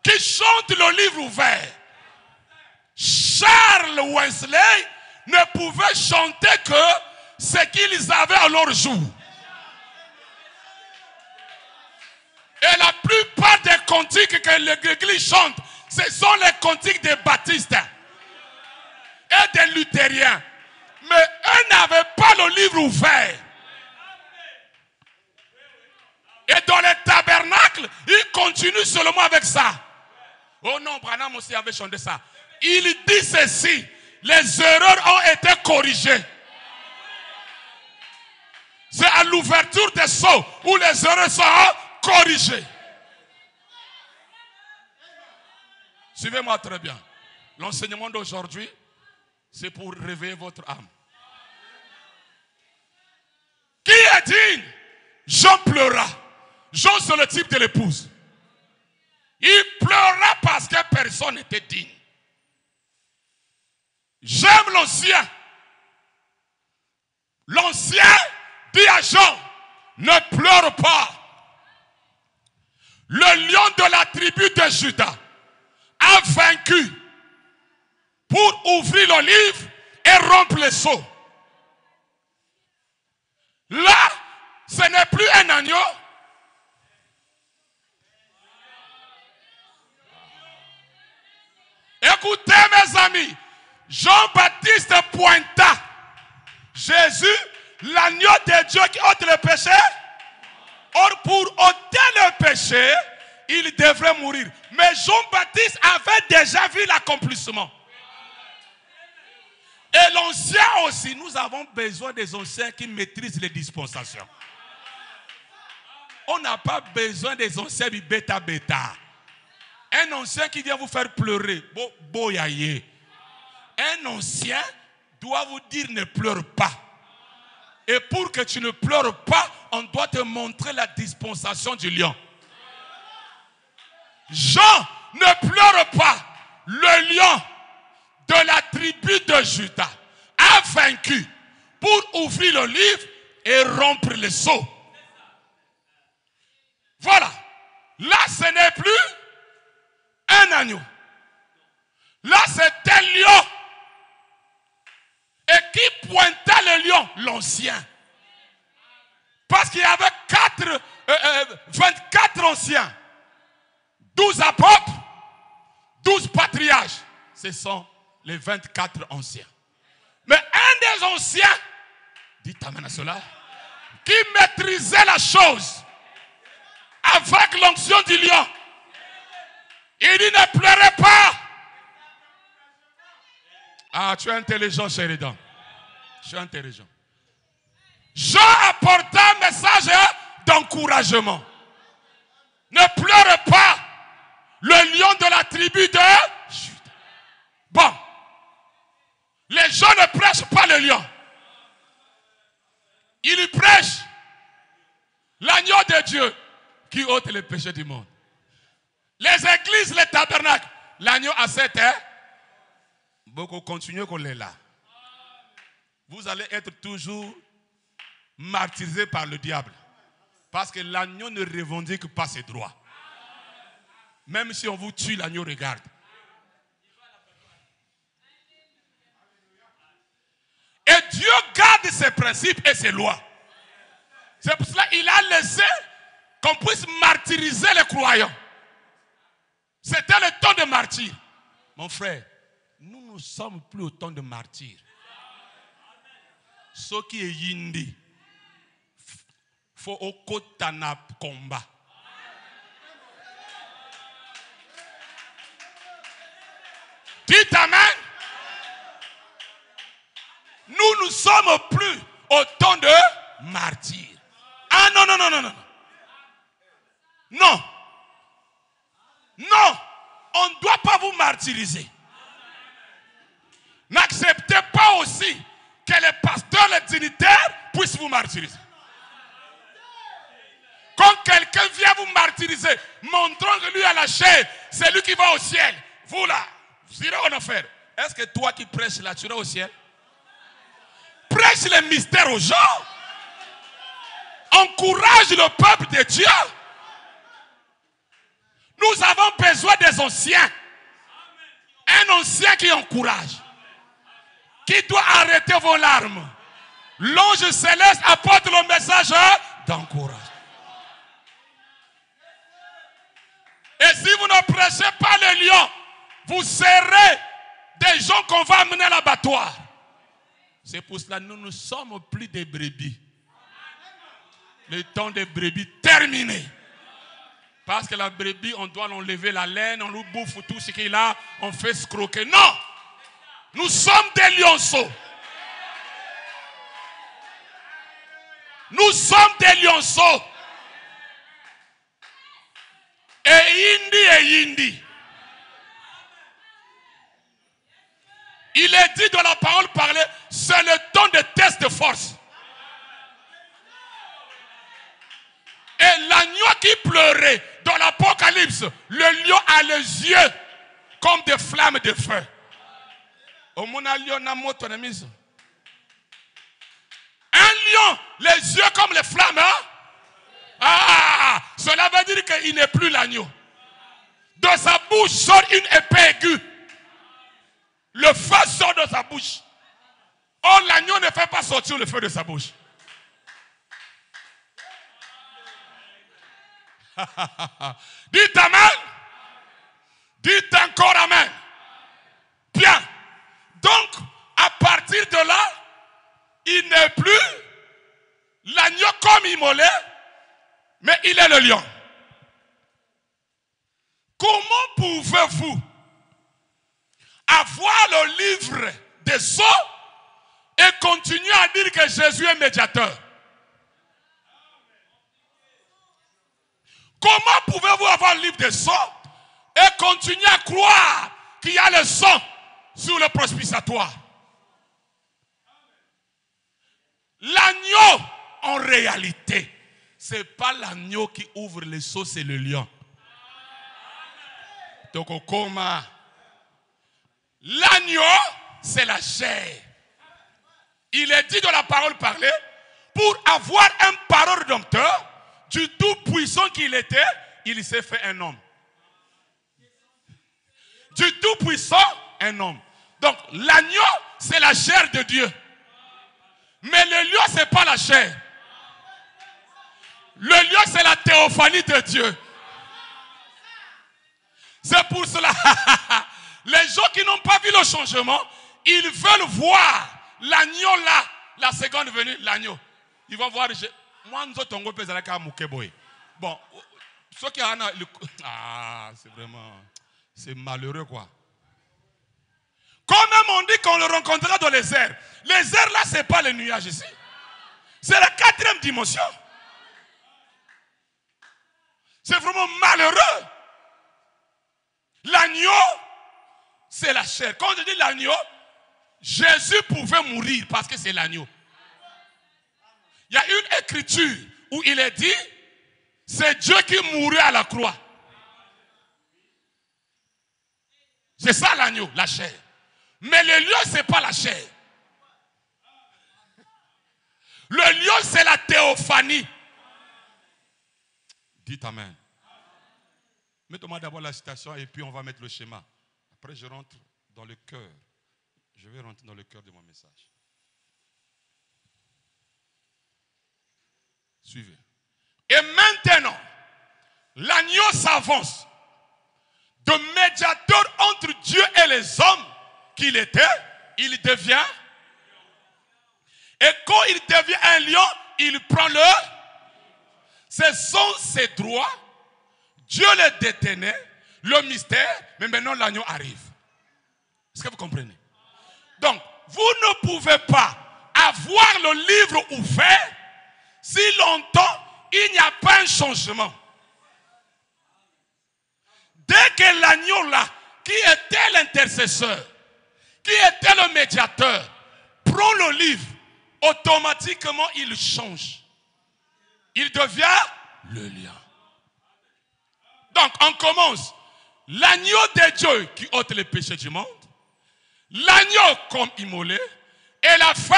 qui chantent le livre ouvert. Charles Wesley ne pouvait chanter que ce qu'ils avaient à leur jour. Et la plupart des cantiques que l'Église chante, ce sont les cantiques des baptistes et des luthériens. Mais eux n'avaient pas le livre ouvert. Et dans les tabernacles, ils continuent seulement avec ça. Oh non, Branham aussi avait chanté ça. Il dit ceci, les erreurs ont été corrigées. C'est à l'ouverture des sceaux où les erreurs sont corrigées. Suivez-moi très bien. L'enseignement d'aujourd'hui, c'est pour réveiller votre âme. Qui est digne? Jean pleura. Jean, c'est le type de l'épouse. Il pleura parce que personne n'était digne. J'aime l'ancien. L'ancien dit à Jean, ne pleure pas. Le lion de la tribu de Juda a vaincu pour ouvrir le livre et rompre les sceaux. Là, ce n'est plus un agneau. Écoutez mes amis, Jean-Baptiste pointa Jésus, l'agneau de Dieu qui ôte le péché. Or, pour ôter le péché, il devrait mourir. Mais Jean-Baptiste avait déjà vu l'accomplissement. Et l'ancien aussi, nous avons besoin des anciens qui maîtrisent les dispensations. On n'a pas besoin des anciens du bêta-bêta. Un ancien qui vient vous faire pleurer, boyaye. Un ancien doit vous dire ne pleure pas. Et pour que tu ne pleures pas, on doit te montrer la dispensation du lion. Jean ne pleure pas. Le lion de la tribu de Juda a vaincu pour ouvrir le livre et rompre les sceaux. Voilà. Là, ce n'est plus un agneau. Là, c'est un lion. Et qui pointa le lion? L'ancien. Parce qu'il y avait 24 anciens. 12 apôtres, 12 patriarches. Ce sont les 24 anciens. Mais un des anciens, dites amen à cela, qui maîtrisait la chose avec l'onction du lion, il dit ne pleurez pas. Ah, tu es intelligent, Sheridan. Je suis intelligent. Jean apporta un message d'encouragement. Ne pleure pas. le lion de la tribu de Juda. Bon, les gens ne prêchent pas le lion. Ils lui prêchent l'agneau de Dieu qui ôte les péchés du monde. Les églises, les tabernacles, l'agneau a 7 ans. Beaucoup continuent qu'on est là. Vous allez être toujours martyrisé par le diable. Parce que l'agneau ne revendique pas ses droits. Même si on vous tue, l'agneau regarde. Et Dieu garde ses principes et ses lois. C'est pour cela qu'il a laissé qu'on puisse martyriser les croyants. C'était le temps de martyr. Mon frère, nous ne sommes plus au temps de martyr. Ce qui est yindi, faut au kotana combat. Dites amen. Nous ne sommes plus au temps de martyr. Ah non, non, non, non, non. Non. Non. On ne doit pas vous martyriser. N'acceptez pas aussi que les pasteurs, les dignitaires puissent vous martyriser. Quand quelqu'un vient vous martyriser, montrant que lui a la chair, c'est lui qui va au ciel. Vous là, vous irez en enfer. Est-ce que toi qui prêches là, tu iras au ciel? Prêche les mystères aux gens. Encourage le peuple de Dieu. Nous avons besoin des anciens. Un ancien qui encourage. Qui doit arrêter vos larmes. L'ange céleste apporte le message d'encouragement. Et si vous ne prêchez pas le lion, vous serez des gens qu'on va amener à l'abattoir. C'est pour cela que nous ne sommes plus des brebis. Le temps des brebis terminé. Parce que la brebis, on doit l'enlever la laine, on lui bouffe tout ce qu'il a, on fait se croquer. Non! Nous sommes des lionceaux. Nous sommes des lionceaux. Et Yindi. Il est dit dans la parole parlée, c'est le temps de test de force. Et l'agneau qui pleurait dans l'Apocalypse, le lion a les yeux comme des flammes de feu. Un lion, les yeux comme les flammes. Hein? Ah, cela veut dire qu'il n'est plus l'agneau. De sa bouche sort une épée aiguë. Le feu sort de sa bouche. Or, l'agneau ne fait pas sortir le feu de sa bouche. Dites amen. Dites encore amen. Bien. Donc, à partir de là, il n'est plus l'agneau comme immolé, mais il est le lion. Comment pouvez-vous avoir le livre des sceaux et continuer à dire que Jésus est médiateur? Comment pouvez-vous avoir le livre des sceaux et continuer à croire qu'il y a le sang sur le propitiatoire? L'agneau, en réalité, ce n'est pas l'agneau qui ouvre les sceaux, c'est le lion. Donc, l'agneau, c'est la chair. Il est dit dans la parole parlée, pour avoir un parole rédempteur, du tout puissant qu'il était, il s'est fait un homme. Du tout puissant, un homme. Donc, l'agneau, c'est la chair de Dieu. Mais le lion, ce n'est pas la chair. Le lion, c'est la théophanie de Dieu. C'est pour cela, les gens qui n'ont pas vu le changement, ils veulent voir l'agneau là, la seconde venue, l'agneau. Ils vont voir, moi, nous autres, on peut faire un mukeboy. Bon, ceux qui ont... Ah, c'est vraiment... C'est malheureux, quoi. Quand même on dit qu'on le rencontrera dans les airs. Les airs là, ce n'est pas les nuages ici. C'est la 4e dimension. C'est vraiment malheureux. L'agneau, c'est la chair. Quand je dis l'agneau, Jésus pouvait mourir parce que c'est l'agneau. Il y a une écriture où il est dit, c'est Dieu qui mourut à la croix. C'est ça l'agneau, la chair. Mais le lion, ce n'est pas la chair. Le lion, c'est la théophanie. Dites amen. Mettez-moi d'abord la citation et puis on va mettre le schéma. Après, je rentre dans le cœur. Je vais rentrer dans le cœur de mon message. Suivez. Et maintenant, l'agneau s'avance de médiateur entre Dieu et les hommes qu'il était, il devient. Et quand il devient un lion, il prend le. Ce sont ses droits. Dieu les détenait, le mystère, mais maintenant l'agneau arrive. Est-ce que vous comprenez? Donc, vous ne pouvez pas avoir le livre ouvert si longtemps il n'y a pas un changement. Dès que l'agneau là, qui était l'intercesseur, qui était le médiateur, prend le livre, automatiquement il change. Il devient le lion. Donc on commence. L'agneau de Dieu qui ôte les péchés du monde. L'agneau comme immolé. Et la fin,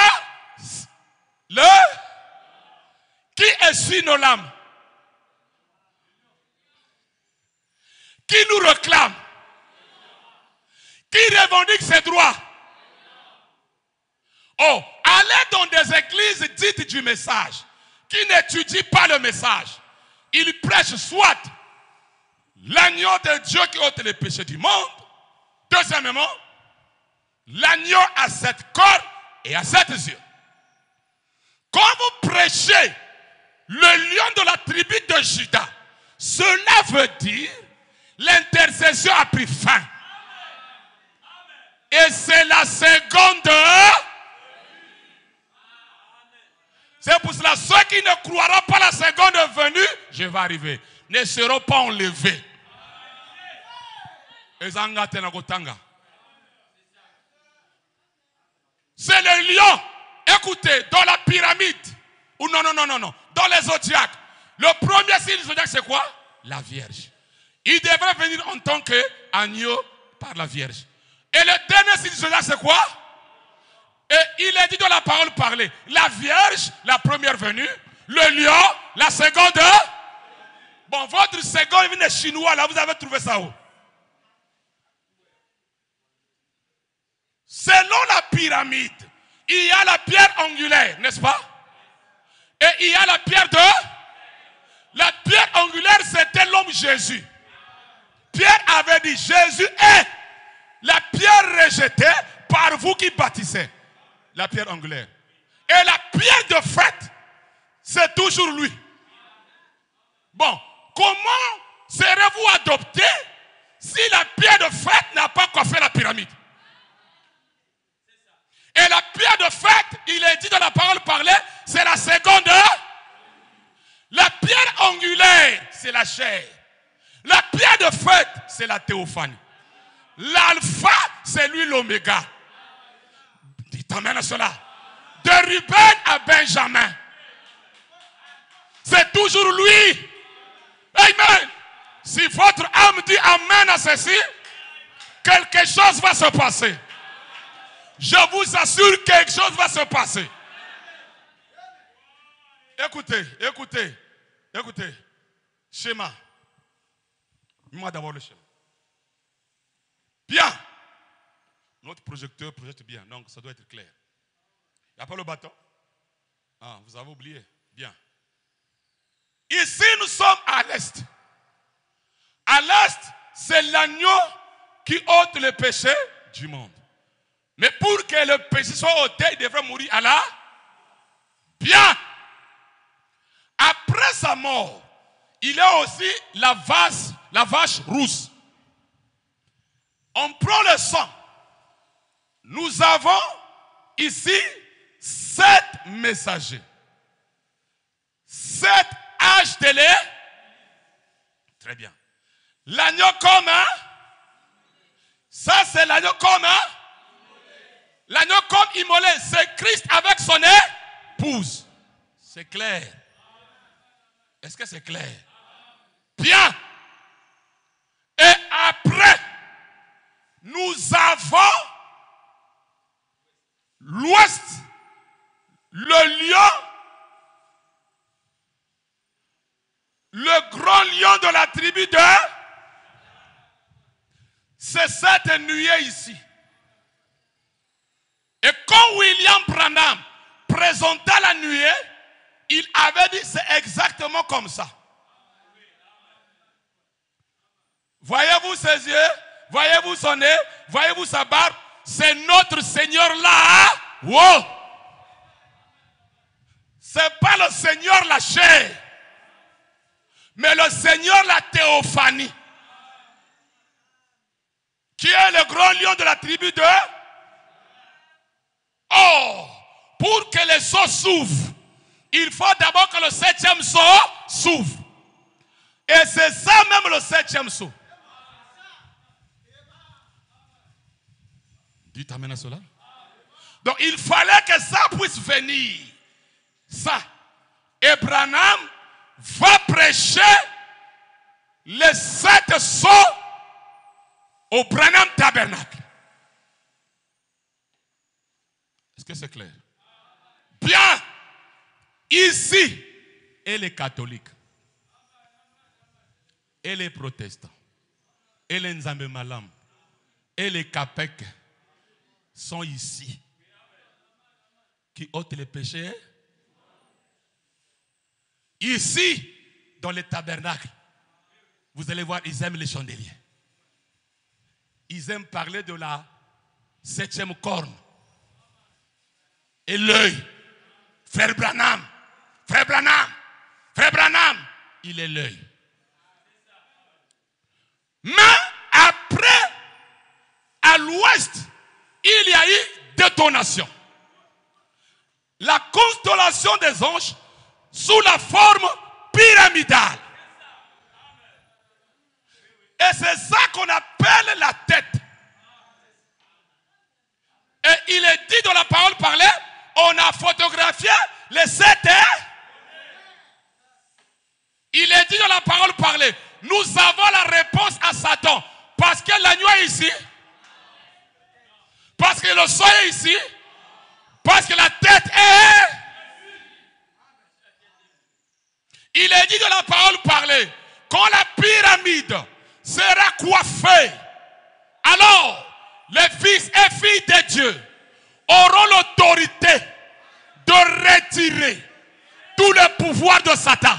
qui essuie nos larmes. Qui nous réclame. Qui revendique ses droits. Oh, allez dans des églises dites du message, qui n'étudient pas le message. Ils prêchent soit l'agneau de Dieu qui ôte les péchés du monde. Deuxièmement, l'agneau a 7 corps et a 7 yeux. Quand vous prêchez le lion de la tribu de Juda, cela veut dire l'intercession a pris fin. Et c'est la seconde. C'est pour cela, ceux qui ne croiront pas la seconde venue, je vais arriver, ne seront pas enlevés. C'est le lion. Écoutez, dans la pyramide, ou non, dans les zodiacs, le premier signe du zodiac, c'est quoi? La Vierge. Il devrait venir en tant qu'agneau par la Vierge. Et le dernier signe du zodiac, c'est quoi? Et il est dit dans la parole parlée, la Vierge, la première venue, le lion, la seconde. Bon, votre seconde venue chinois, là, vous avez trouvé ça où? Selon la pyramide, il y a la pierre angulaire, n'est-ce pas? Et il y a la pierre de. La pierre angulaire, c'était l'homme Jésus. Pierre avait dit, Jésus est la pierre rejetée par vous qui bâtissez. La pierre angulaire. Et la pierre de fête, c'est toujours lui. Bon, comment serez-vous adopté si la pierre de fête n'a pas coiffé la pyramide? Et la pierre de fête, il est dit dans la parole parlée, c'est la seconde. La pierre angulaire, c'est la chair. La pierre de fête, c'est la théophanie. L'alpha, c'est lui l'oméga. Dites amen à cela. De Ruben à Benjamin. C'est toujours lui. Amen. Si votre âme dit amen à ceci, quelque chose va se passer. Je vous assure, quelque chose va se passer. Écoutez. Schéma. Dis-moi d'abord le schéma. Bien. Notre projecteur projette bien, donc ça doit être clair. Il n'y a pas le bâton? Ah, vous avez oublié. Bien. Ici, nous sommes à l'est. À l'est, c'est l'agneau qui ôte le péché du monde. Mais pour que le péché soit ôté, il devrait mourir à la. Bien. Après sa mort, il y a aussi la vache rousse. On prend le sang. Nous avons ici 7 messagers. 7 âges de lait. Très bien. L'agneau comme un. Ça, c'est l'agneau comme, hein? L'agneau comme immolé. C'est Christ avec son épouse. C'est clair. Est-ce que c'est clair? Bien. Et après, nous avons l'ouest, le lion, le grand lion de la tribu de... C'est cette nuée ici. Et quand William Branham présentait la nuée, il avait dit c'est exactement comme ça. Voyez-vous ses yeux? Voyez-vous son nez? Voyez-vous sa barbe? C'est notre Seigneur là. Wow! C'est pas le Seigneur la chair, mais le Seigneur la théophanie, qui est le grand lion de la tribu de... Oh! Pour que les seaux s'ouvrent, il faut d'abord que le 7e seau s'ouvre. Et c'est ça même le 7e seau. Dites amen à cela. Donc il fallait que ça puisse venir. Ça. Et Branham va prêcher les 7 sceaux au Branham Tabernacle. Est-ce que c'est clair? Bien. Ici, et les catholiques, et les protestants, et les Nzambe Malam, et les Capek sont ici. Qui ôtent les péchés. Ici, dans les tabernacles, vous allez voir, ils aiment les chandeliers. Ils aiment parler de la 7e corne. Et l'œil. Frère Branham, Frère Branham, Frère Branham, il est l'œil. Mais après, à l'ouest, il y a eu détonation. La constellation des anges sous la forme pyramidale. Et c'est ça qu'on appelle la tête. Et il est dit dans la parole parlée, on a photographié les 7. Il est dit dans la parole parlée, nous avons la réponse à Satan. Parce que l'agneau est ici. Parce que le sol est ici. Parce que la tête est... Il est dit dans la parole parlée, quand la pyramide sera coiffée, alors les fils et filles de Dieu auront l'autorité de retirer tout le pouvoir de Satan.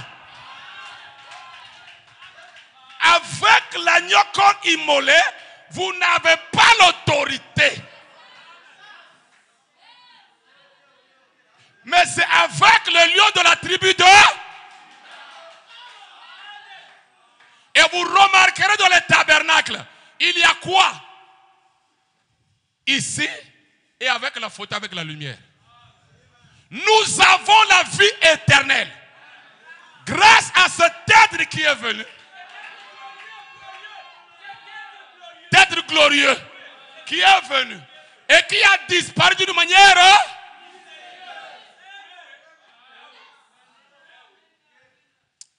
Avec l'agneau comme immolé, vous n'avez pas l'autorité. Mais c'est avec le lion de la tribu de... Et vous remarquerez dans les tabernacles, il y a quoi? Ici, et avec la photo, avec la lumière. Nous avons la vie éternelle. Grâce à cet être qui est venu. Être glorieux. Qui est venu. Et qui a disparu d'une manière...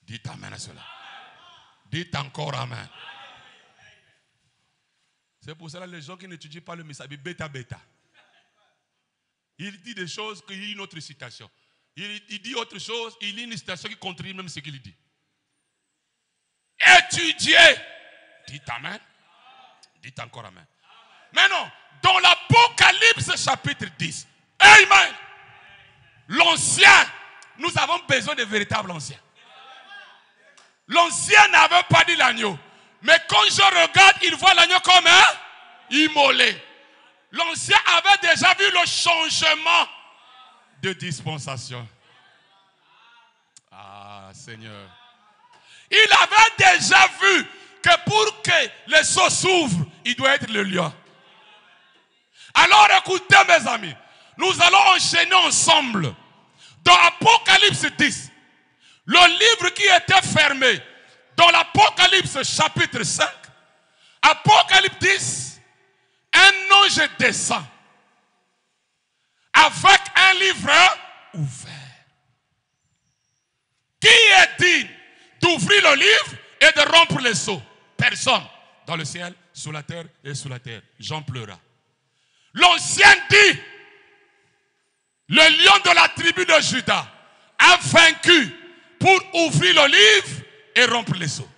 Dites amen à cela. Dites encore amen. C'est pour cela que les gens qui n'étudient pas le message, bêta. Il dit des choses qu'il y a une autre citation. Il dit autre chose, il lit une citation qui contredit même ce qu'il dit. Étudiez. Dites amen. Dites encore amen. Maintenant, dans l'Apocalypse chapitre 10, amen. L'ancien, nous avons besoin de véritables anciens. L'ancien n'avait pas dit l'agneau. Mais quand je regarde, il voit l'agneau comme immolé. L'ancien avait déjà vu le changement de dispensation. Ah, Seigneur. Il avait déjà vu que pour que les seaux s'ouvrent, il doit être le lion. Alors écoutez mes amis, nous allons enchaîner ensemble. Dans Apocalypse 10, le livre qui était fermé, dans l'Apocalypse chapitre 5, Apocalypse 10, ange descend avec un livre ouvert. Qui est digne d'ouvrir le livre et de rompre les sceaux? Personne. Dans le ciel, sous la terre et sous la terre. Jean pleura. L'ancien dit, le lion de la tribu de Juda a vaincu pour ouvrir le livre et rompre les sceaux.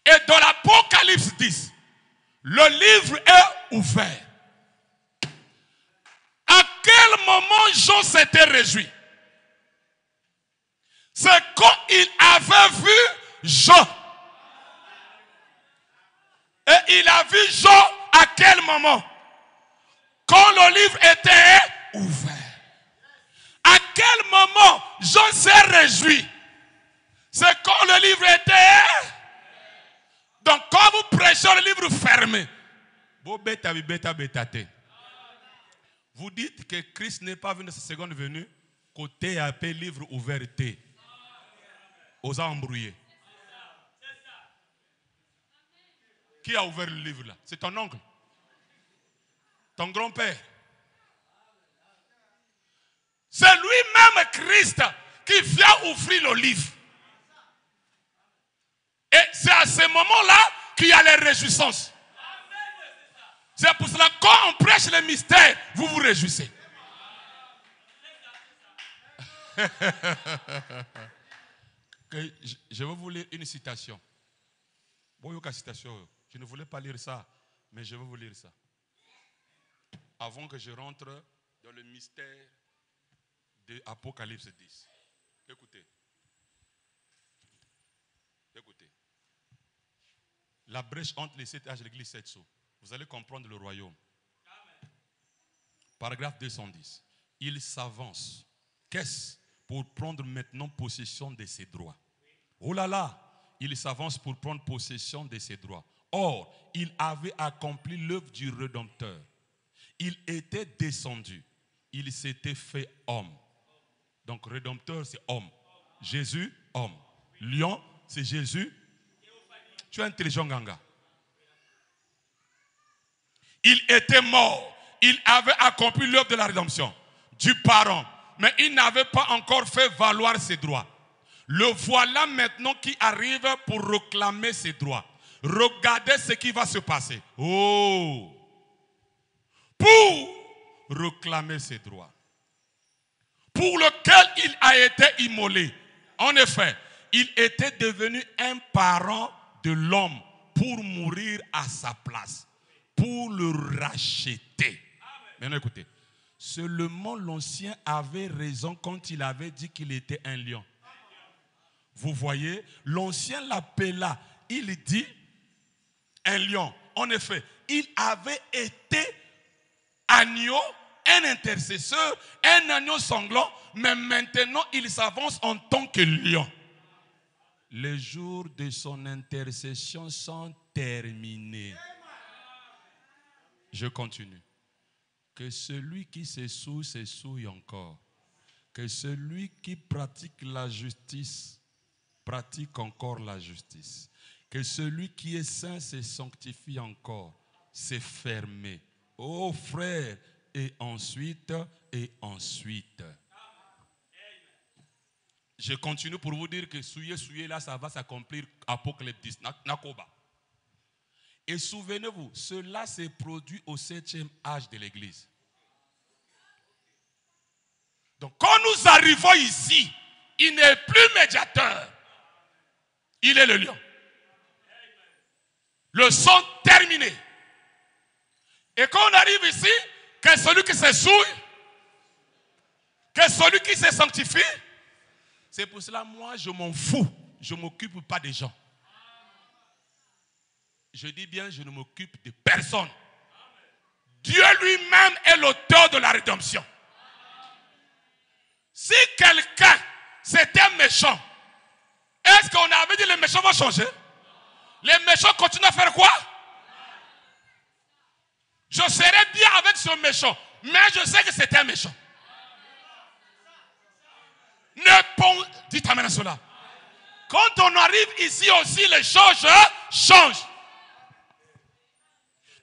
Et dans l'Apocalypse 10, le livre est ouvert. À quel moment Jean s'était réjoui? C'est quand il avait vu Jean. Et il a vu Jean à quel moment? Quand le livre était ouvert. À quel moment Jean s'est réjoui? C'est quand le livre était... Donc quand vous prêchez le livre fermé, vous dites que Christ n'est pas venu à sa seconde venue, côté appelé livre ouvert, aux embrouillés. Qui a ouvert le livre là? C'est ton oncle, ton grand-père. C'est lui-même Christ qui vient ouvrir le livre. Et c'est à ce moment-là qu'il y a les réjouissances. C'est pour cela que quand on prêche les mystères, vous vous réjouissez. Je vais vous lire une citation. Je ne voulais pas lire ça, mais je vais vous lire ça. Avant que je rentre dans le mystère de Apocalypse 10. Écoutez. Écoutez. La brèche entre les 7 âges de l'église 7 sceaux. Vous allez comprendre le royaume. Amen. Paragraphe 210. Il s'avance. Qu'est-ce? Pour prendre maintenant possession de ses droits. Oh là là! Il s'avance pour prendre possession de ses droits. Or, il avait accompli l'œuvre du Rédempteur. Il était descendu. Il s'était fait homme. Donc, Rédempteur, c'est homme. Jésus, homme. Lion, c'est Jésus. Tu es intelligent, Ganga. Il était mort. Il avait accompli l'œuvre de la rédemption du parent. Mais il n'avait pas encore fait valoir ses droits. Le voilà maintenant qui arrive pour réclamer ses droits. Regardez ce qui va se passer. Oh! Pour réclamer ses droits. Pour lequel il a été immolé. En effet, il était devenu un parent de l'homme pour mourir à sa place. Pour le racheter. Maintenant écoutez. Seulement l'ancien avait raison quand il avait dit qu'il était un lion. Vous voyez, l'ancien l'appela, il dit un lion. En effet, il avait été agneau, un intercesseur, un agneau sanglant, mais maintenant il s'avance en tant que lion. Les jours de son intercession sont terminés. Je continue. Que celui qui se souille encore. Que celui qui pratique la justice pratique encore la justice. Que celui qui est saint se sanctifie encore. C'est fermé. Oh frère, et ensuite, et ensuite. Je continue pour vous dire que souillé là, ça va s'accomplir Apocalypse 10. Nakoba. Et souvenez-vous, cela s'est produit au 7e âge de l'église. Donc quand nous arrivons ici, il n'est plus médiateur. Il est le lion. Le son terminé. Et quand on arrive ici, que celui qui se souille, que celui qui se sanctifie, c'est pour cela, moi, je m'en fous. Je ne m'occupe pas des gens. Je dis bien, je ne m'occupe de personne. Dieu lui-même est l'auteur de la rédemption. Si quelqu'un, c'était méchant, est-ce qu'on avait dit les méchants vont changer? Les méchants continuent à faire quoi? Je serais bien avec ce méchant, mais je sais que c'était un méchant. Dites amen à cela. Quand on arrive ici aussi, les choses changent.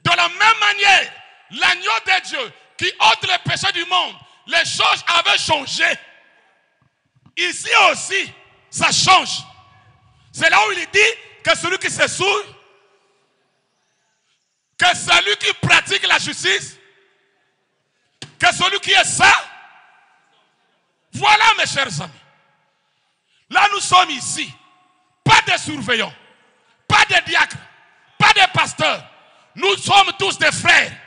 De la même manière, l'agneau de Dieu qui ôte les péchés du monde, les choses avaient changé. Ici aussi, ça change. C'est là où il dit que celui qui se souille, que celui qui pratique la justice, que celui qui est saint, voilà mes chers amis. Là nous sommes ici, pas de surveillants, pas de diacres, pas de pasteurs. Nous sommes tous des frères.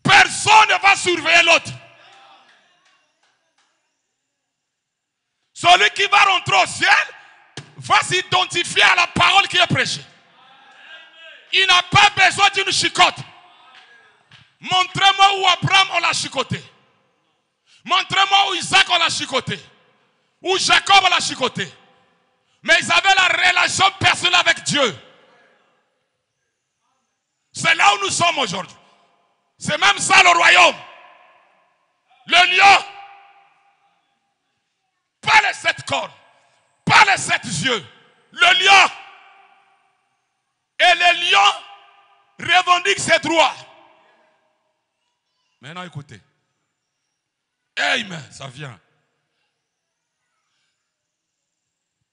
Personne ne va surveiller l'autre. Celui qui va rentrer au ciel va s'identifier à la parole qui est prêchée. Il n'a pas besoin d'une chicotte. Montrez-moi où Abraham on l'a chicoté. Montrez-moi où Isaac on l'a chicoté. Où Jacob on l'a chicoté. Mais ils avaient la relation personnelle avec Dieu. C'est là où nous sommes aujourd'hui. C'est même ça le royaume. Le lion. Pas les 7 cornes. Pas les 7 yeux. Le lion. Et le lion revendique ses droits. Maintenant écoutez. Amen, ça vient.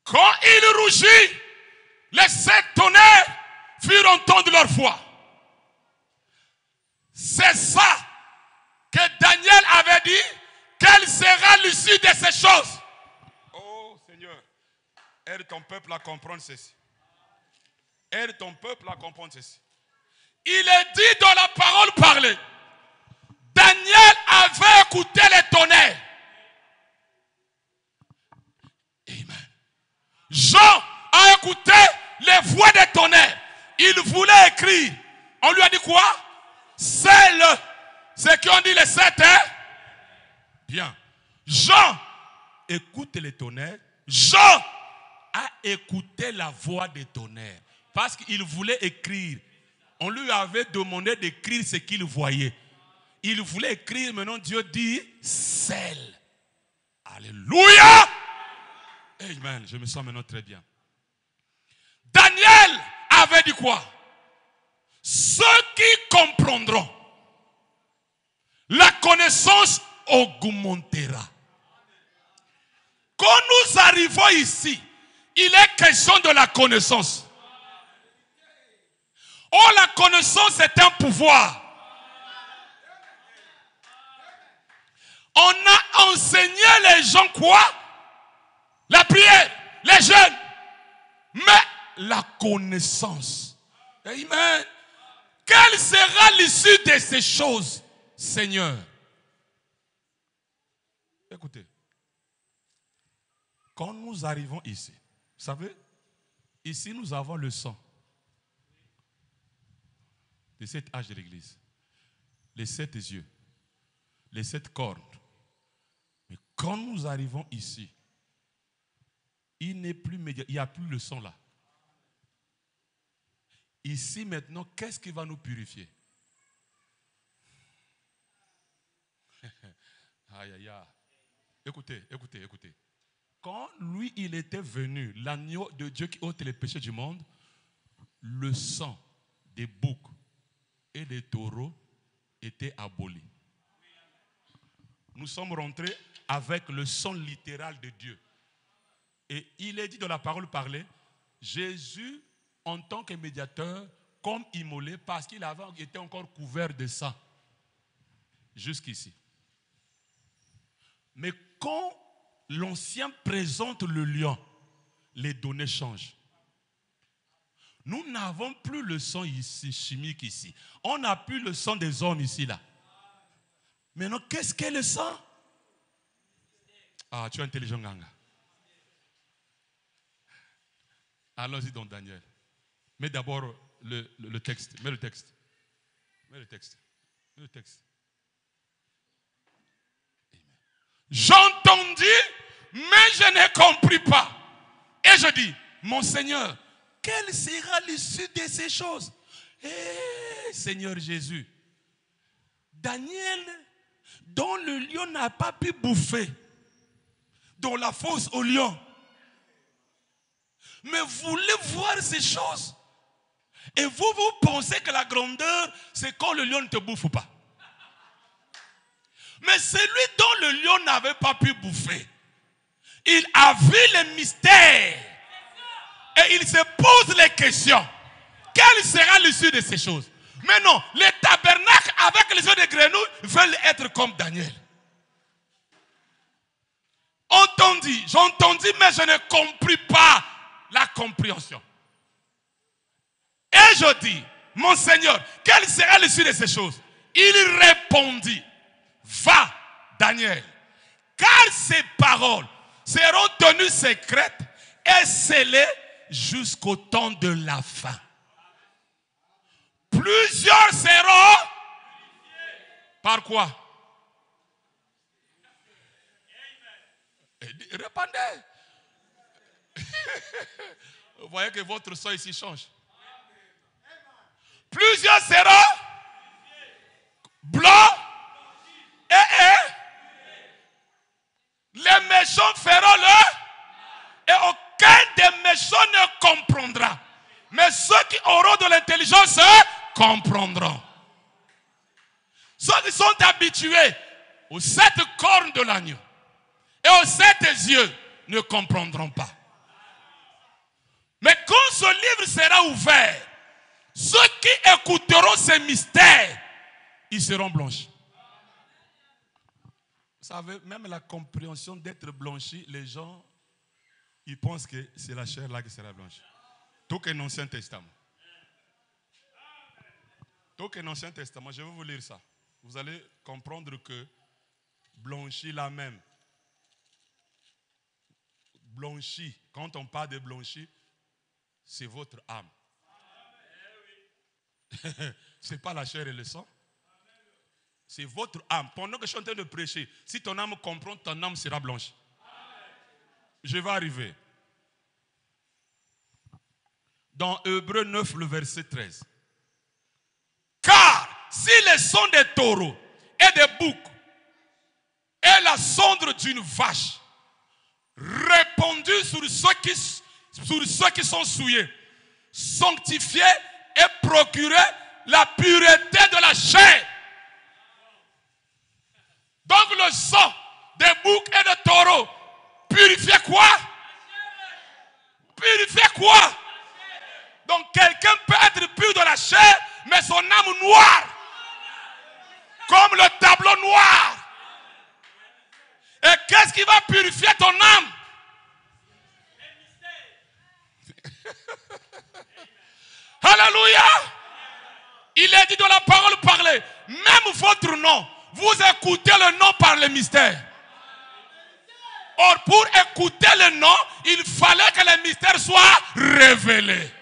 Quand il rougit, les 7 tonnerres firent entendre leur voix. C'est ça que Daniel avait dit. Quelle sera l'issue de ces choses? Oh Seigneur, aide ton peuple à comprendre ceci. Aide ton peuple à comprendre ceci. Il est dit dans la parole parlée. Daniel avait écouté les tonnerres. Amen. Jean a écouté les voix des tonnerres. Il voulait écrire. On lui a dit quoi? C'est ce qu'on dit les 7, hein? Bien. Jean écoute les tonnerres. Jean a écouté la voix des tonnerres. Parce qu'il voulait écrire. On lui avait demandé d'écrire ce qu'il voyait. Il voulait écrire, maintenant Dieu dit, scelle. Alléluia. Amen. Je me sens maintenant très bien. Daniel avait dit quoi? Ceux qui comprendront, la connaissance augmentera. Quand nous arrivons ici, il est question de la connaissance. Oh, la connaissance est un pouvoir. On a enseigné les gens quoi? La prière, les jeûnes. Mais la connaissance. Amen. Quelle sera l'issue de ces choses, Seigneur? Écoutez. Quand nous arrivons ici, vous savez, ici nous avons le sang de cet âge de l'église. Les 7 yeux, les 7 cornes. Mais quand nous arrivons ici, il n'y a plus le sang là. Ici maintenant, qu'est-ce qui va nous purifier? Aïe, aïe, aïe. Écoutez, écoutez, écoutez. Quand lui, il était venu, l'agneau de Dieu qui ôte les péchés du monde, le sang des boucs et des taureaux était aboli. Nous sommes rentrés avec le sang littéral de Dieu. Et il est dit dans la parole parlée, Jésus, en tant que médiateur, comme immolé, parce qu'il avait été encore couvert de sang. Jusqu'ici. Mais quand l'ancien présente le lion, les données changent. Nous n'avons plus le sang ici, chimique ici. On n'a plus le sang des hommes ici, là. Maintenant, qu'est-ce qu'est le sang? Ah, tu es intelligent, Ganga. Allons-y dans Daniel. Mets d'abord le texte. Mets le texte. Mets le texte. Mets le texte. J'entendis, mais je ne compris pas. Et je dis, mon Seigneur, quelle sera l'issue de ces choses? Eh, Seigneur Jésus, Daniel, dont le lion n'a pas pu bouffer, dans la fosse au lion, mais voulait voir ces choses. Et vous pensez que la grandeur, c'est quand le lion ne te bouffe pas. Mais celui dont le lion n'avait pas pu bouffer, il a vu les mystères. Et il se pose les questions. Quelle sera l'issue de ces choses? Mais non, les tabernacles avec les yeux de grenouille veulent être comme Daniel. J'entendis, mais je ne compris pas la compréhension. Et je dis, mon Seigneur, quelle sera l'issue de ces choses? Il répondit, va, Daniel, car ces paroles seront tenues secrètes et scellées jusqu'au temps de la fin. Plusieurs seront par quoi? Répondez. Vous voyez que votre son ici change. Plusieurs seront blancs et les méchants feront le et aucun des méchants ne comprendra. Mais ceux qui auront de l'intelligence comprendront. Ceux qui sont habitués aux 7 cornes de l'agneau et aux 7 yeux ne comprendront pas. Mais quand ce livre sera ouvert, ceux qui écouteront ces mystères, ils seront blanchis. Vous savez, même la compréhension d'être blanchi, les gens, ils pensent que c'est la chair là qui sera blanchie. Tout qu'un Ancien Testament. Tout qu'un Ancien Testament, je vais vous lire ça. Vous allez comprendre que blanchi là même. Blanchi, quand on parle de blanchi, c'est votre âme. Ce n'est pas la chair et le sang. C'est votre âme. Pendant que je suis en train de prêcher, si ton âme comprend, ton âme sera blanche. Je vais arriver. Dans Hébreux 9, le verset 13. Car si le sang des taureaux et des boucs et la cendre d'une vache répandue sur ceux qui sont souillés, sanctifiés et procurer la pureté de la chair. Donc le sang des boucs et des taureaux purifiait quoi? Purifiait quoi? Donc quelqu'un peut être pur de la chair, mais son âme noire. Comme le tableau noir. Et qu'est-ce qui va purifier ton âme? Alléluia. Il est dit dans la parole parlée, même votre nom, vous écoutez le nom par le mystère. Or, pour écouter le nom, il fallait que le mystère soit révélé.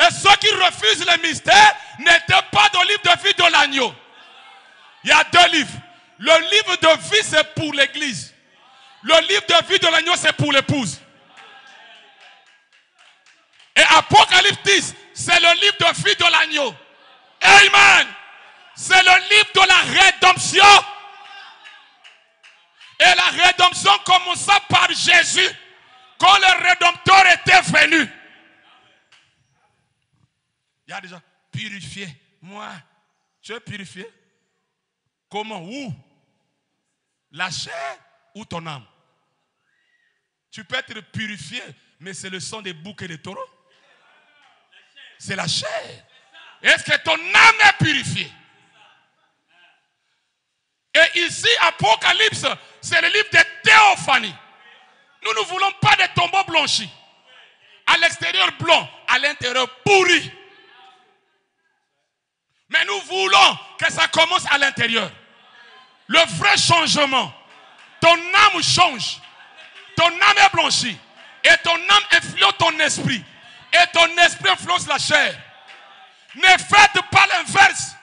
Et ceux qui refusent le mystère n'étaient pas dans le livre de vie de l'agneau. Il y a 2 livres. Le livre de vie, c'est pour l'église. Le livre de vie de l'agneau, c'est pour l'épouse. Et Apocalypse 10, c'est le livre de vie de l'agneau. Amen. C'est le livre de la rédemption. Et la rédemption commença par Jésus, quand le Rédempteur était venu. Il y a déjà purifié. Moi, tu es purifié? Comment? Où? La chair ou ton âme? Tu peux être purifié, mais c'est le sang des boucs et des taureaux. C'est la chair. Est-ce que ton âme est purifiée? Et ici, Apocalypse, c'est le livre de théophanie. Nous ne voulons pas de tombeaux blanchis. À l'extérieur blanc, à l'intérieur pourri. Mais nous voulons que ça commence à l'intérieur. Le vrai changement. Ton âme change. Ton âme est blanchie. Et ton âme influence ton esprit. Et ton esprit influence la chair. Ne faites pas l'inverse.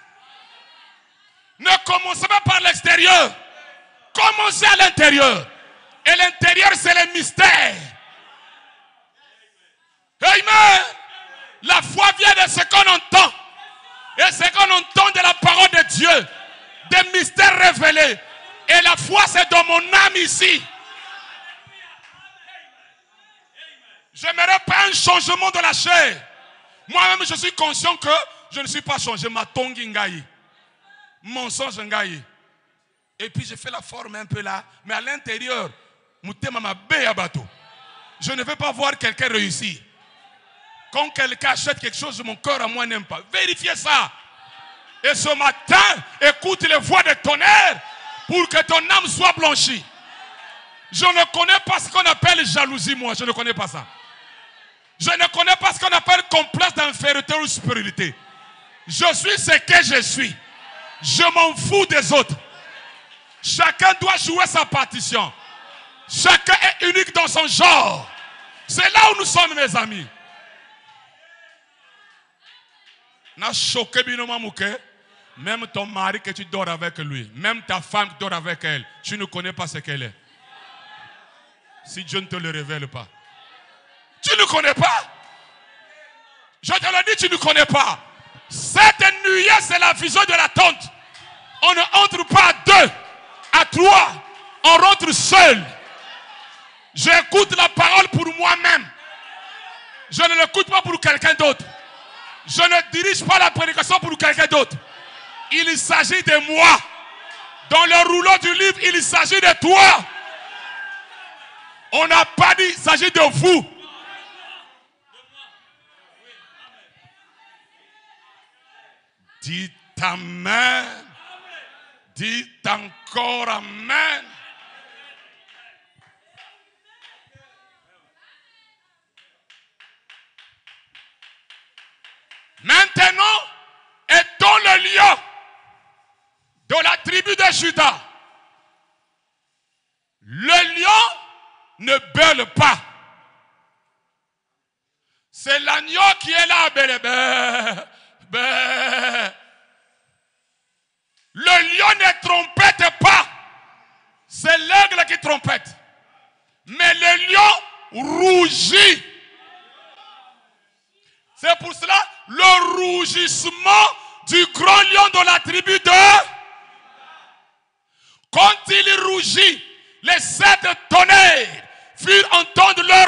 Ne commencez pas par l'extérieur. Commencez à l'intérieur. Et l'intérieur, c'est le mystère. Amen. La foi vient de ce qu'on entend. Et ce qu'on entend de la parole de Dieu. Des mystères révélés. Et la foi, c'est dans mon âme ici. Je n'aimerais pas un changement de la chair. Moi-même, je suis conscient que je ne suis pas changé. Ma tongue ngaï. Mensonge ngaï. Et puis, je fais la forme un peu là. Mais à l'intérieur, je ne veux pas voir quelqu'un réussir. Quand quelqu'un achète quelque chose, mon cœur à moi n'aime pas. Vérifiez ça. Et ce matin, écoute les voix de tonnerre pour que ton âme soit blanchie. Je ne connais pas ce qu'on appelle jalousie, moi. Je ne connais pas ça. Je ne connais pas ce qu'on appelle complexe d'infériorité ou supériorité. Je suis ce que je suis. Je m'en fous des autres. Chacun doit jouer sa partition. Chacun est unique dans son genre. C'est là où nous sommes, mes amis. Même ton mari que tu dors avec lui, même ta femme qui dort avec elle, tu ne connais pas ce qu'elle est. Si Dieu ne te le révèle pas. Tu ne connais pas. Je te le dis, tu ne connais pas. Cette nuit, c'est la vision de la tente. On ne entre pas à deux, à trois. On rentre seul. J'écoute la parole pour moi-même. Je ne l'écoute pas pour quelqu'un d'autre. Je ne dirige pas la prédication pour quelqu'un d'autre. Il s'agit de moi. Dans le rouleau du livre, il s'agit de toi. On n'a pas dit il s'agit de vous. Dites amen. Dites encore amen. Maintenant, étant le lion de la tribu de Juda, le lion ne bêle pas. C'est l'agneau qui est là, Le lion ne trompette pas. C'est l'aigle qui trompette. Mais le lion rougit. C'est pour cela le rougissement du grand lion de la tribu de... Quand il rougit, les 7 tonnerres firent entendre leur...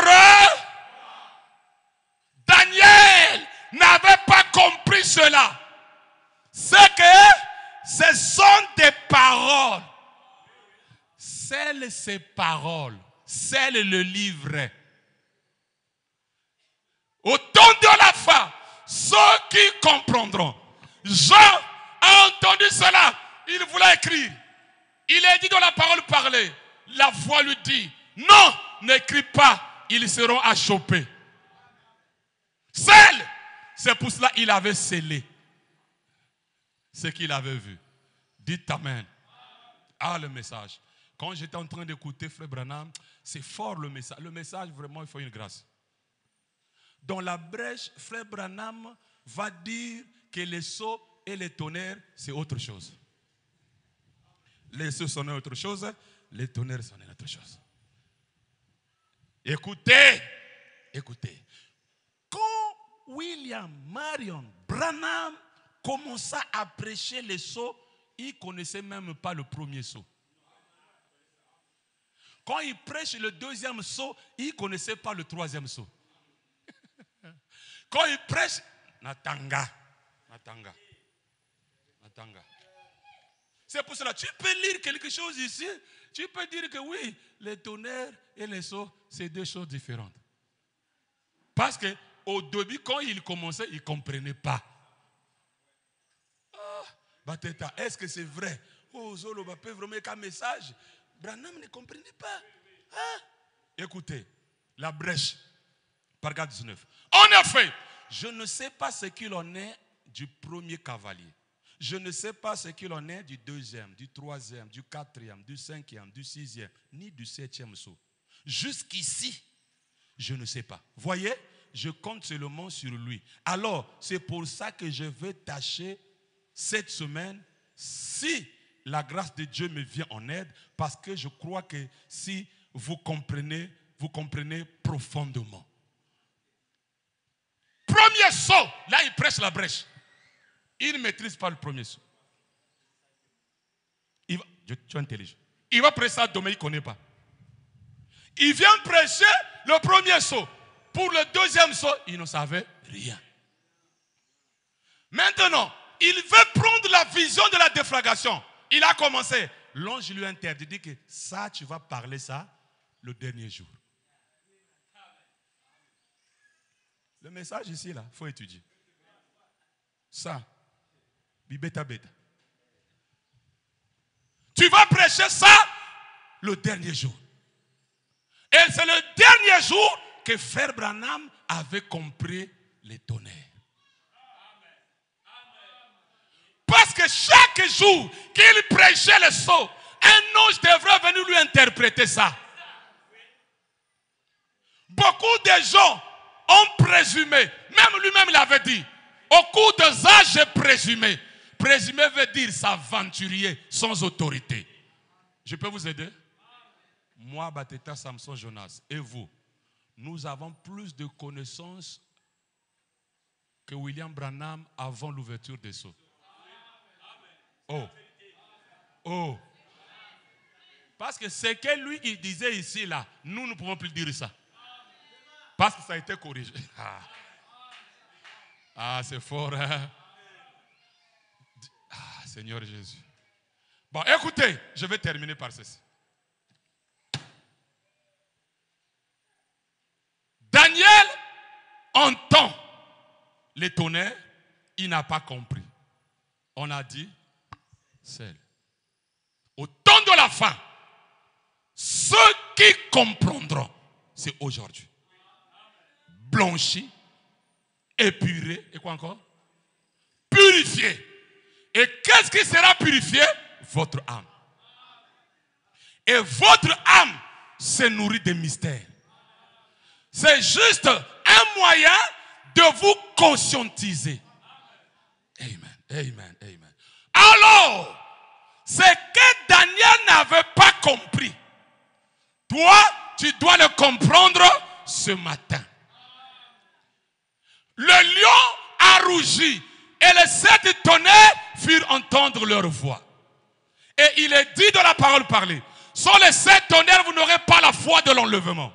Daniel n'avait pas compris cela. C'est que ce sont des paroles. Scelle ces paroles. Scelle le livret. Au temps de la fin, ceux qui comprendront. Jean a entendu cela. Il voulait écrire. Il a dit dans la parole parlée. La voix lui dit, non, n'écris pas. Ils seront achoppés. Scelle. C'est pour cela qu'il avait scellé ce qu'il avait vu. Dites amen. Ah, le message. Quand j'étais en train d'écouter Frère Branham, c'est fort le message. Le message, vraiment, il faut une grâce. Dans la brèche, Frère Branham va dire que les sceaux et les tonnerres, c'est autre chose. Les sceaux sont autre chose, les tonnerres sont autre chose. Écoutez, écoutez. Quand William Marion Branham commença à prêcher les sceaux, il ne connaissait même pas le premier sceau. Quand il prêche le deuxième sceau, il ne connaissait pas le troisième sceau. Quand il prêche, Natanga. C'est pour cela, tu peux lire quelque chose ici, tu peux dire que oui, les tonnerres et les sceaux, c'est deux choses différentes. Parce qu'au début, quand il commençait, il ne comprenait pas. Bateta, est-ce que c'est vrai? Oh, Zolo, peut vraiment qu'un message. Branham ne comprenait pas. Écoutez, la brèche, paragraphe 19. En effet, je ne sais pas ce qu'il en est du premier cavalier. Je ne sais pas ce qu'il en est du deuxième, du troisième, du quatrième, du cinquième, du sixième, ni du septième saut. Jusqu'ici, je ne sais pas. Voyez, je compte seulement sur lui. Alors, c'est pour ça que je vais tâcher cette semaine, si la grâce de Dieu me vient en aide, parce que je crois que si vous comprenez profondément. Premier saut, là il prêche la brèche. Il ne maîtrise pas le premier saut. Tu es intelligent. Il va prêcher ça demain, il ne connaît pas. Il vient prêcher le premier saut. pour le deuxième saut, il ne savait rien. Maintenant, il veut prendre la vision de la déflagration. Il a commencé. L'ange lui a interdit, dit que ça, tu vas parler ça le dernier jour. Le message ici, là, il faut étudier. Ça, bibeta beta. Tu vas prêcher ça le dernier jour. Et c'est le dernier jour que Frère Branham avait compris les tonnerres. Parce que chaque jour qu'il prêchait le sceau, un ange devrait venir lui interpréter ça. Beaucoup de gens ont présumé, même lui-même l'avait dit, au cours des âges j'ai présumé. Présumer veut dire s'aventurier sans autorité. Je peux vous aider? Moi, Bateta, Samson, Jonas, et vous, nous avons plus de connaissances que William Branham avant l'ouverture des sceaux. Oh. Oh. Parce que ce que lui, il disait ici, là, nous ne pouvons plus dire ça. Parce que ça a été corrigé. Ah, c'est fort, hein? Ah, Seigneur Jésus. Bon, écoutez, je vais terminer par ceci. Daniel entend les tonnerres, il n'a pas compris. On a dit, seul. Au temps de la fin, ceux qui comprendront, c'est aujourd'hui. Blanchi, épuré, et quoi encore? Purifié. Et qu'est-ce qui sera purifié? Votre âme. Et votre âme se nourrit des mystères. C'est juste un moyen de vous conscientiser. Amen, amen, amen. Alors, ce que Daniel n'avait pas compris, toi, tu dois le comprendre ce matin. Le lion a rougi et les 7 tonnerres firent entendre leur voix. Et il est dit dans la parole parlée, sans les 7 tonnerres, vous n'aurez pas la foi de l'enlèvement.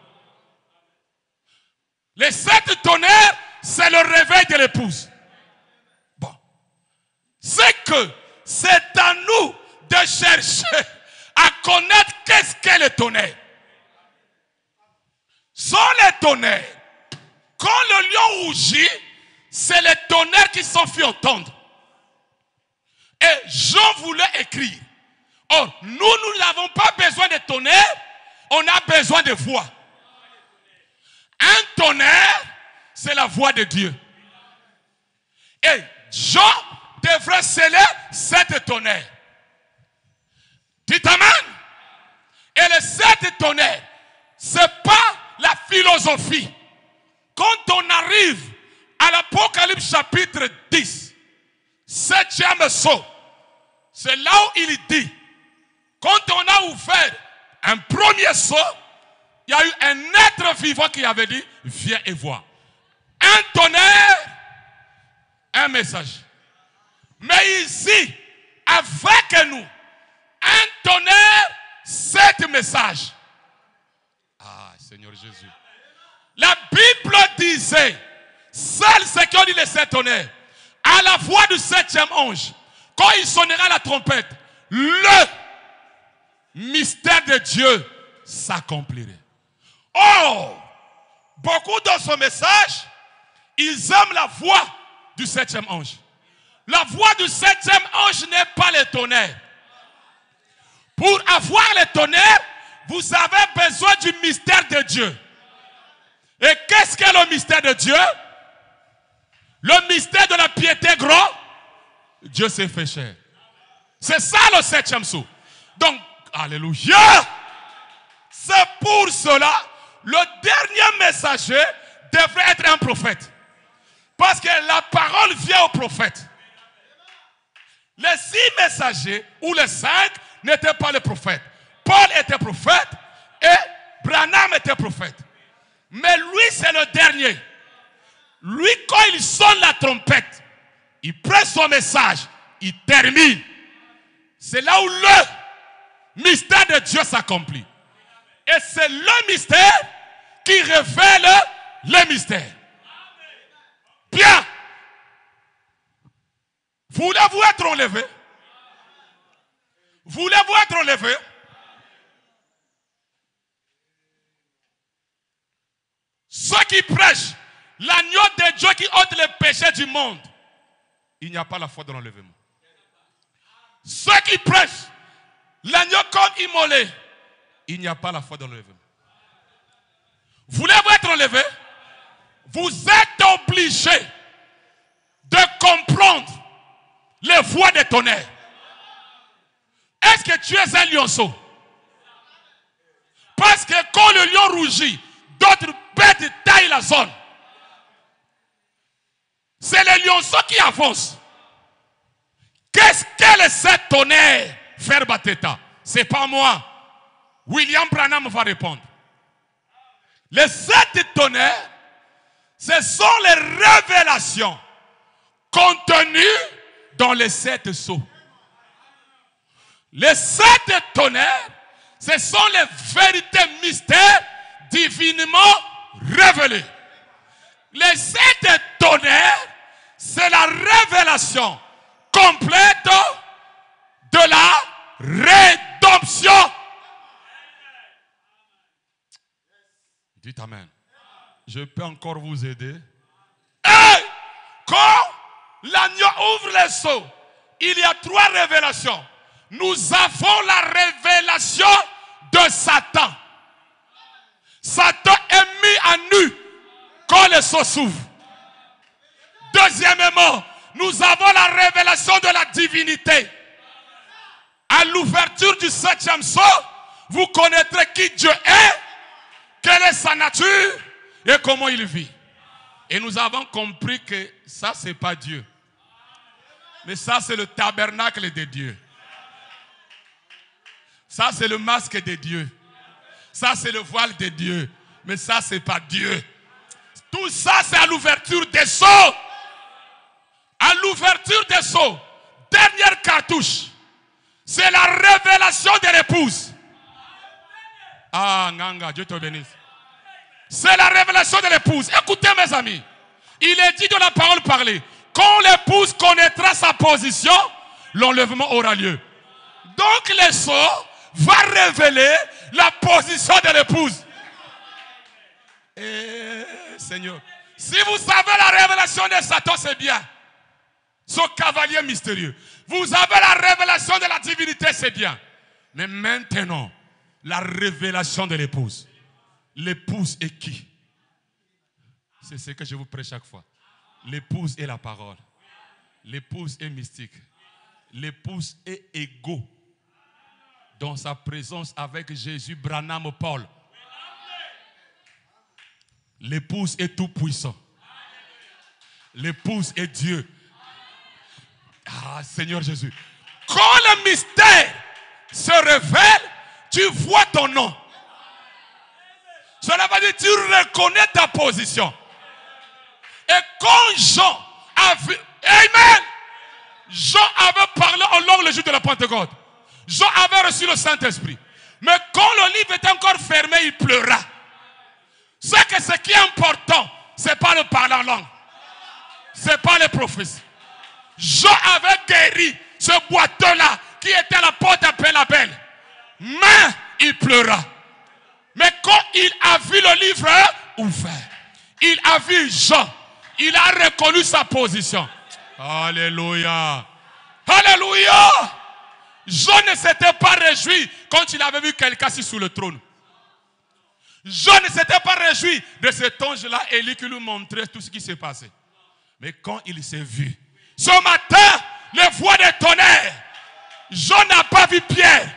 Les 7 tonnerres, c'est le réveil de l'épouse. Bon. C'est que c'est à nous de chercher à connaître qu'est-ce qu'est le tonnerre. Sans les tonnerres, quand le lion rougit, c'est les tonnerres qui sont fait entendre. Et Jean voulait écrire. Or, nous n'avons pas besoin de tonnerre, on a besoin de voix. Un tonnerre, c'est la voix de Dieu. Et Jean devrait sceller 7 tonnerres. Dites amen. Et les 7 tonnerres, ce n'est pas la philosophie. Quand on arrive à l'Apocalypse chapitre 10, 7e sceau, c'est là où il dit, quand on a ouvert un premier sceau, il y a eu un être vivant qui avait dit, viens et vois. Un tonnerre, un message. Mais ici, avec nous, un tonnerre, 7 messages. Ah, Seigneur Jésus. La Bible disait, seuls ceux qui ont dit les 7 tonnerres, à la voix du 7e ange, quand il sonnera la trompette, le mystère de Dieu s'accomplirait. Oh, beaucoup dans ce message, ils aiment la voix du 7e ange. La voix du 7e ange n'est pas le tonnerre. Pour avoir le tonnerre, vous avez besoin du mystère de Dieu. Et qu'est-ce qu'est le mystère de Dieu? Le mystère de la piété gros. Dieu s'est fait chair. C'est ça le 7e sceau. Donc, alléluia. C'est pour cela, le dernier messager devrait être un prophète. Parce que la parole vient au prophète. Les 6 messagers, ou les 5, n'étaient pas les prophètes. Paul était prophète et Branham était prophète. Mais lui, c'est le dernier. Lui, quand il sonne la trompette, il prend son message, il termine. C'est là où le mystère de Dieu s'accomplit. Et c'est le mystère qui révèle les mystères. Bien. Voulez-vous être enlevé? Voulez-vous être enlevé? Ceux qui prêchent l'agneau de Dieu qui ôte les péchés du monde, il n'y a pas la foi de l'enlèvement. Ceux qui prêchent l'agneau comme immolé, il n'y a pas la foi de l'enlèvement. Voulez-vous être enlevé? Vous êtes obligés de comprendre les voix des tonnerres. Est-ce que tu es un lionceau? Parce que quand le lion rougit, d'autres bêtes taillent la zone. C'est le lionceau qui avance. Qu'est-ce que les 7 tonnerres, Frère Bateta? C'est pas moi. William Branham va répondre. Les 7 tonnerres, ce sont les révélations contenues dans les 7 sceaux. Les 7 tonnerres, ce sont les vérités mystères divinement révélées. Les 7 tonnerres, c'est la révélation complète de la rédemption. Dites Amen. Je peux encore vous aider. Et quand l'agneau ouvre les sceaux, il y a 3 révélations. Nous avons la révélation de Satan. Satan est mis à nu quand les sceaux s'ouvrent. Deuxièmement, nous avons la révélation de la divinité. À l'ouverture du 7e sceau, vous connaîtrez qui Dieu est, quelle est sa nature et comment il vit. Et nous avons compris que ça, ce n'est pas Dieu. Mais ça, c'est le tabernacle de Dieu. Ça, c'est le masque de Dieu. Ça, c'est le voile de Dieu. Mais ça, ce n'est pas Dieu. Tout ça, c'est à l'ouverture des sceaux. À l'ouverture des sceaux, dernière cartouche, c'est la révélation de l'épouse. Ah, Nganga, Dieu te bénisse. C'est la révélation de l'épouse. Écoutez, mes amis. Il est dit dans la parole parlée, quand l'épouse connaîtra sa position, l'enlèvement aura lieu. Donc, les sceaux va révéler la position de l'épouse. Et Seigneur, si vous savez la révélation de Satan, c'est bien. Ce cavalier mystérieux. Vous avez la révélation de la divinité, c'est bien. Mais maintenant, la révélation de l'épouse. L'épouse est qui? C'est ce que je vous prêche chaque fois. L'épouse est la parole. L'épouse est mystique. L'épouse est égaux dans sa présence avec Jésus, Branham, Paul. L'épouse est tout puissant. L'épouse est Dieu. Ah, Seigneur Jésus. Quand le mystère se révèle, tu vois ton nom. Cela veut dire que tu reconnais ta position. Et quand Jean a vu, Amen, Jean avait parlé en langue le jour de la Pentecôte. Jean avait reçu le Saint-Esprit. Mais quand le livre était encore fermé, il pleura. C'est que ce qui est important, ce n'est pas le parler en langue. Ce n'est pas les prophéties. Jean avait guéri ce boiteux-là qui était à la porte à Pénabel. Mais il pleura. Mais quand il a vu le livre ouvert, il a vu Jean. Il a reconnu sa position. Alléluia. Alléluia. Jean ne s'était pas réjoui quand il avait vu quelqu'un assis sous le trône. Jean ne s'était pas réjoui de cet ange-là, Élie, qui lui montrait tout ce qui s'est passé. Mais quand il s'est vu, ce matin, les voix des tonnerres, Jean n'a pas vu Pierre.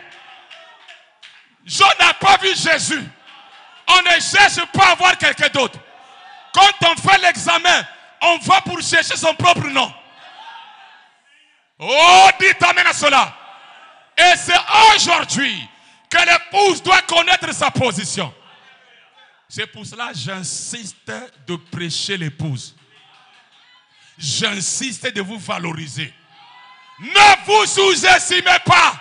Jean n'a pas vu Jésus. On ne cherche pas à voir quelqu'un d'autre. Quand on fait l'examen, on va pour chercher son propre nom. Oh, dites amen à cela. Et c'est aujourd'hui que l'épouse doit connaître sa position. C'est pour cela que j'insiste de prêcher l'épouse. J'insiste de vous valoriser. Ne vous sous-estimez pas.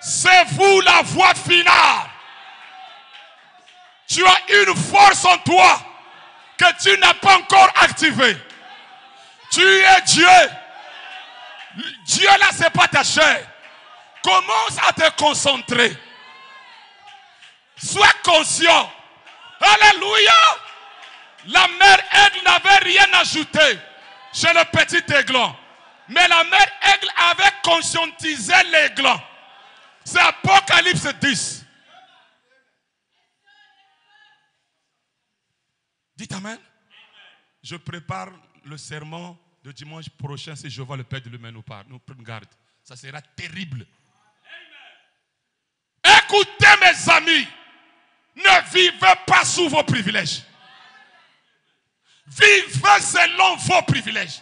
C'est vous la voie finale. Tu as une force en toi que tu n'as pas encore activé. Tu es Dieu. Dieu là, c'est pas ta chair. Commence à te concentrer. Sois conscient. Alléluia. La mère aigle n'avait rien ajouté chez le petit aiglon. Mais la mère aigle avait conscientisé l'aiglon. C'est Apocalypse 10. Dites Amen. Je prépare le sermon de dimanche prochain si je vois le Père de l'humain nous parle. Nous prendre garde. Ça sera terrible. Écoutez mes amis. Ne vivez pas sous vos privilèges. Vivez selon vos privilèges.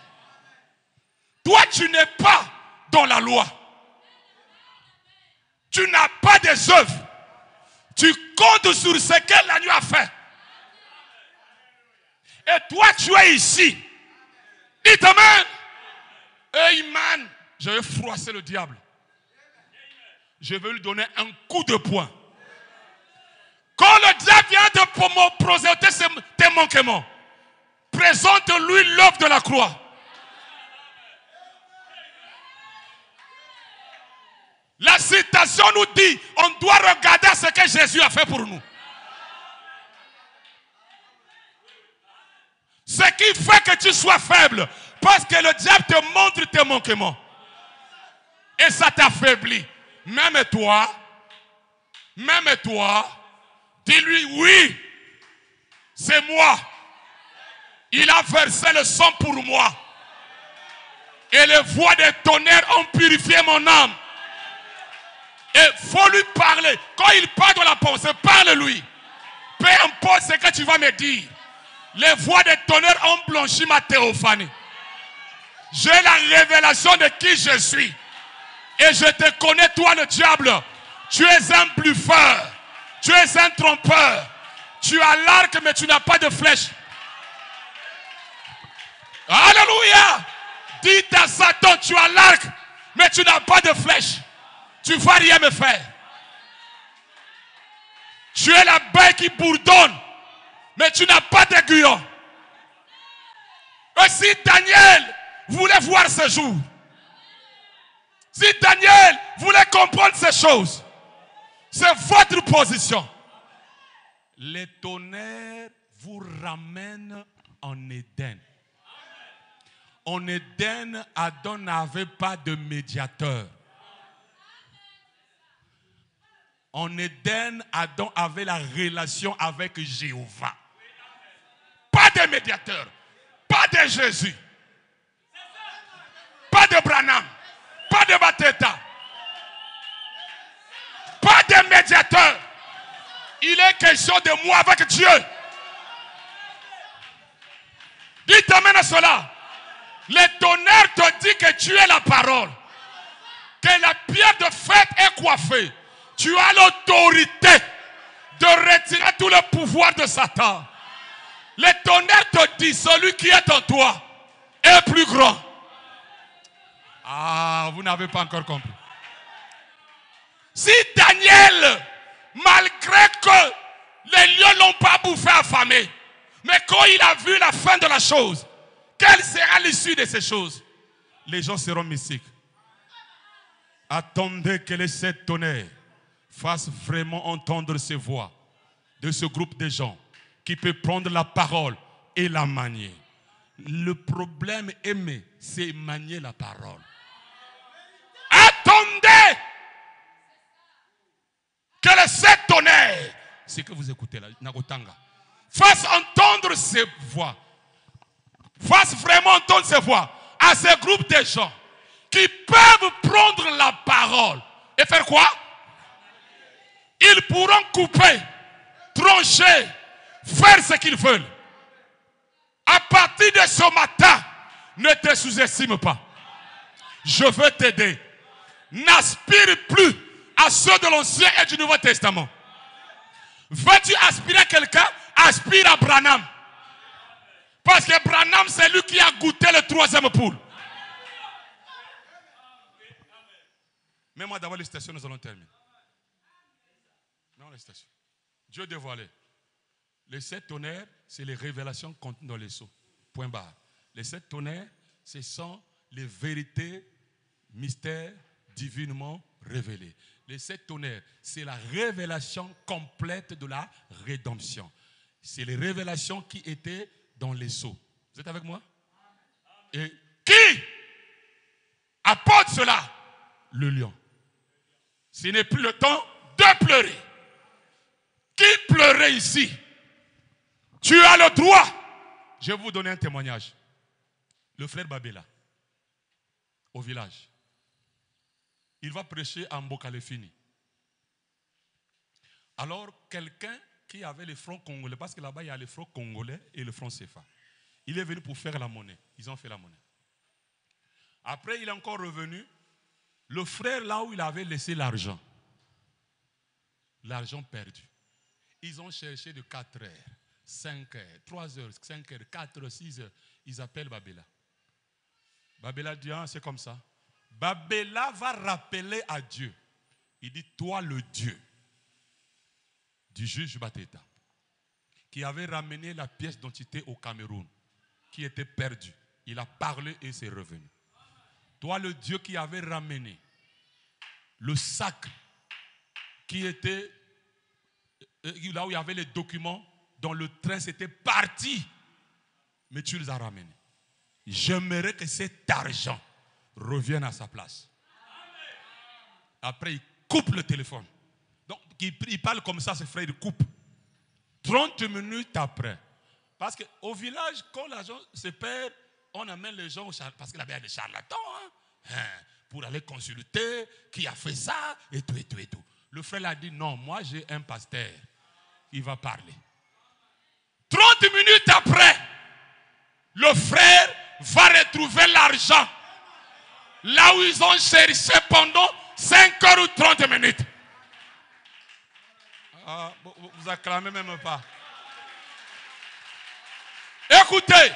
Toi, tu n'es pas dans la loi. Tu n'as pas des œuvres. Tu comptes sur ce que la nuit a fait. Et toi, tu es ici. Dites Amen. Amen. Je vais froisser le diable. Je vais lui donner un coup de poing. Quand le diable vient de présenter tes manquements, présente-lui l'œuvre de la croix. La citation nous dit, on doit regarder ce que Jésus a fait pour nous. Ce qui fait que tu sois faible, parce que le diable te montre tes manquements. Et ça t'affaiblit. Même toi, dis-lui, oui, c'est moi. Il a versé le sang pour moi. Et les voix des tonnerres ont purifié mon âme. Et il faut lui parler. Quand il parle de la pensée, parle-lui. Peu importe ce que tu vas me dire. Les voix des tonnerres ont blanchi ma théophanie. J'ai la révélation de qui je suis. Et je te connais, toi le diable. Tu es un bluffeur. Tu es un trompeur. Tu as l'arc, mais tu n'as pas de flèche. Alléluia. Dites à Satan, tu as l'arc, mais tu n'as pas de flèche. Tu ne vas rien me faire. Tu es la bête qui bourdonne, mais tu n'as pas d'aiguillon. Et si Daniel voulait voir ce jour, si Daniel voulait comprendre ces choses, c'est votre position. Les tonnerres vous ramènent en Éden. En Éden, Adam n'avait pas de médiateur. En Éden, Adam avait la relation avec Jéhovah. Pas de médiateur. Pas de Jésus. Pas de Branham. Pas de Bateta. Pas de médiateur. Il est question de moi avec Dieu. Dites Amen à cela. Le tonnerre te dit que tu es la parole. Que la pierre de fête est coiffée. Tu as l'autorité de retirer tout le pouvoir de Satan. Le tonnerre te dit, celui qui est en toi est plus grand. Ah, vous n'avez pas encore compris. Si Daniel, malgré que les lions l'ont pas bouffé affamé, mais quand il a vu la fin de la chose, quelle sera l'issue de ces choses? Les gens seront mystiques. Attendez que les 7 tonnerres fassent vraiment entendre ces voix de ce groupe de gens qui peut prendre la parole et la manier. Le problème, aimé, c'est manier la parole. Attendez que les 7 tonnerres, c'est que vous écoutez là, Nagotanga, fassent entendre ces voix. Fassent vraiment entendre ces voix à ce groupe de gens qui peuvent prendre la parole et faire quoi? Ils pourront couper, trancher, faire ce qu'ils veulent. À partir de ce matin, ne te sous-estime pas. Je veux t'aider. N'aspire plus à ceux de l'Ancien et du Nouveau Testament. Veux-tu aspirer à quelqu'un? Aspire à Branham. Parce que Branham, c'est lui qui a goûté le 3e poule. Mets-moi d'abord les stations, nous allons terminer. Non, les stations. Dieu dévoilé. Les 7 tonnerres, c'est les révélations contenues dans les sceaux. Point barre. Les 7 tonnerres, ce sont les vérités, mystères divinement révélés. Les 7 tonnerres, c'est la révélation complète de la rédemption. C'est les révélations qui étaient dans les sceaux. Vous êtes avec moi? Et qui apporte cela? Le lion. Ce n'est plus le temps de pleurer. Qui pleurait ici? Tu as le droit. Je vais vous donner un témoignage. Le frère Babela, au village, il va prêcher à Mbokalefini. Alors, quelqu'un qui avait les francs congolais, parce que là-bas, il y a les francs congolais et le franc CFA. Il est venu pour faire la monnaie. Ils ont fait la monnaie. Après, il est encore revenu. Le frère, là où il avait laissé l'argent perdu. Ils ont cherché de 4 heures, 5 heures, 3 heures, 5 heures, 4 heures, 6 heures. Ils appellent Babela. Babela dit, ah, c'est comme ça. Babela va rappeler à Dieu. Il dit, toi le Dieu du juge Bateta, qui avait ramené la pièce d'identité au Cameroun, qui était perdue. Il a parlé et c'est revenu. Toi le Dieu qui avait ramené le sac qui était là où il y avait les documents, dans le train c'était parti, mais tu les as ramenés. J'aimerais que cet argent revienne à sa place. Après, il coupe le téléphone. Donc, il parle comme ça, ses frères, il coupe. 30 minutes après. Parce qu'au village, quand l'argent se perd, on amène les gens au charlatan. Parce qu'il y avait des charlatans, pour aller consulter qui a fait ça, et tout, et tout, et tout. Le frère a dit, non, moi j'ai un pasteur. Il va parler. 30 minutes après, le frère va retrouver l'argent là où ils ont cherché pendant 5 heures ou 30 minutes. Ah, vous acclamez même pas. Écoutez,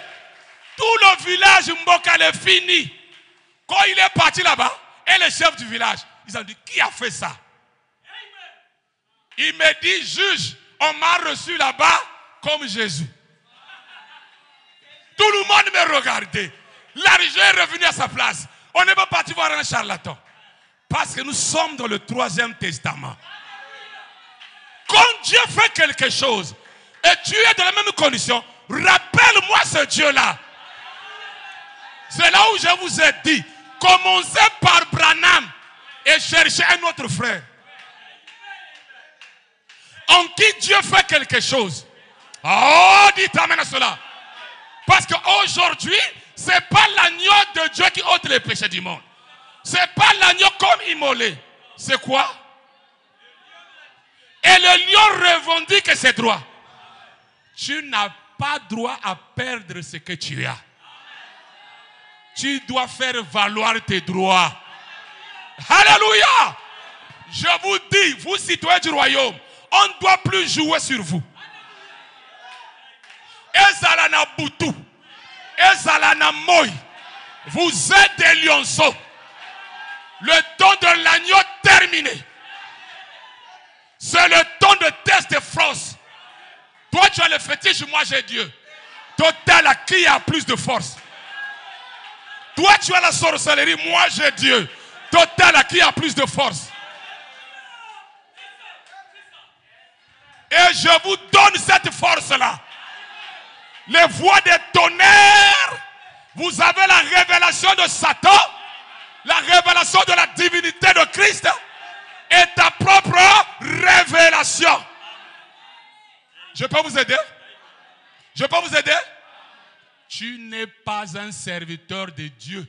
tout le village Mbokale fini. Quand il est parti là-bas, et le chef du village, ils ont dit, qui a fait ça? Il me dit, juge, on m'a reçu là-bas comme Jésus. Tout le monde me regardait. L'argent est revenu à sa place. On n'est pas parti voir un charlatan. Parce que nous sommes dans le 3e testament. Quand Dieu fait quelque chose, et tu es dans la même condition, rappelle-moi ce Dieu-là. C'est là où je vous ai dit, commencez par Branham et cherchez un autre frère. En qui Dieu fait quelque chose. Oh, dites amen à cela. Parce qu'aujourd'hui, ce n'est pas l'agneau de Dieu qui ôte les péchés du monde. Ce n'est pas l'agneau comme immolé. C'est quoi? Et le lion revendique ses droits. Tu n'as pas droit à perdre ce que tu as. Tu dois faire valoir tes droits. Alléluia! Je vous dis, vous citoyens du royaume, on ne doit plus jouer sur vous. Ezalana Boutou, Ezalana Moï, vous êtes des lionceaux. Le temps de l'agneau terminé. C'est le temps de test de force. Toi tu as le fétiche, moi j'ai Dieu. Total, à qui a plus de force? Toi tu as la sorcellerie, moi j'ai Dieu. Total, à qui a plus de force? Et je vous donne cette force-là. Les voix des tonnerres, vous avez la révélation de Satan, la révélation de la divinité de Christ et ta propre révélation. Je peux vous aider? Je peux vous aider? Tu n'es pas un serviteur de Dieu.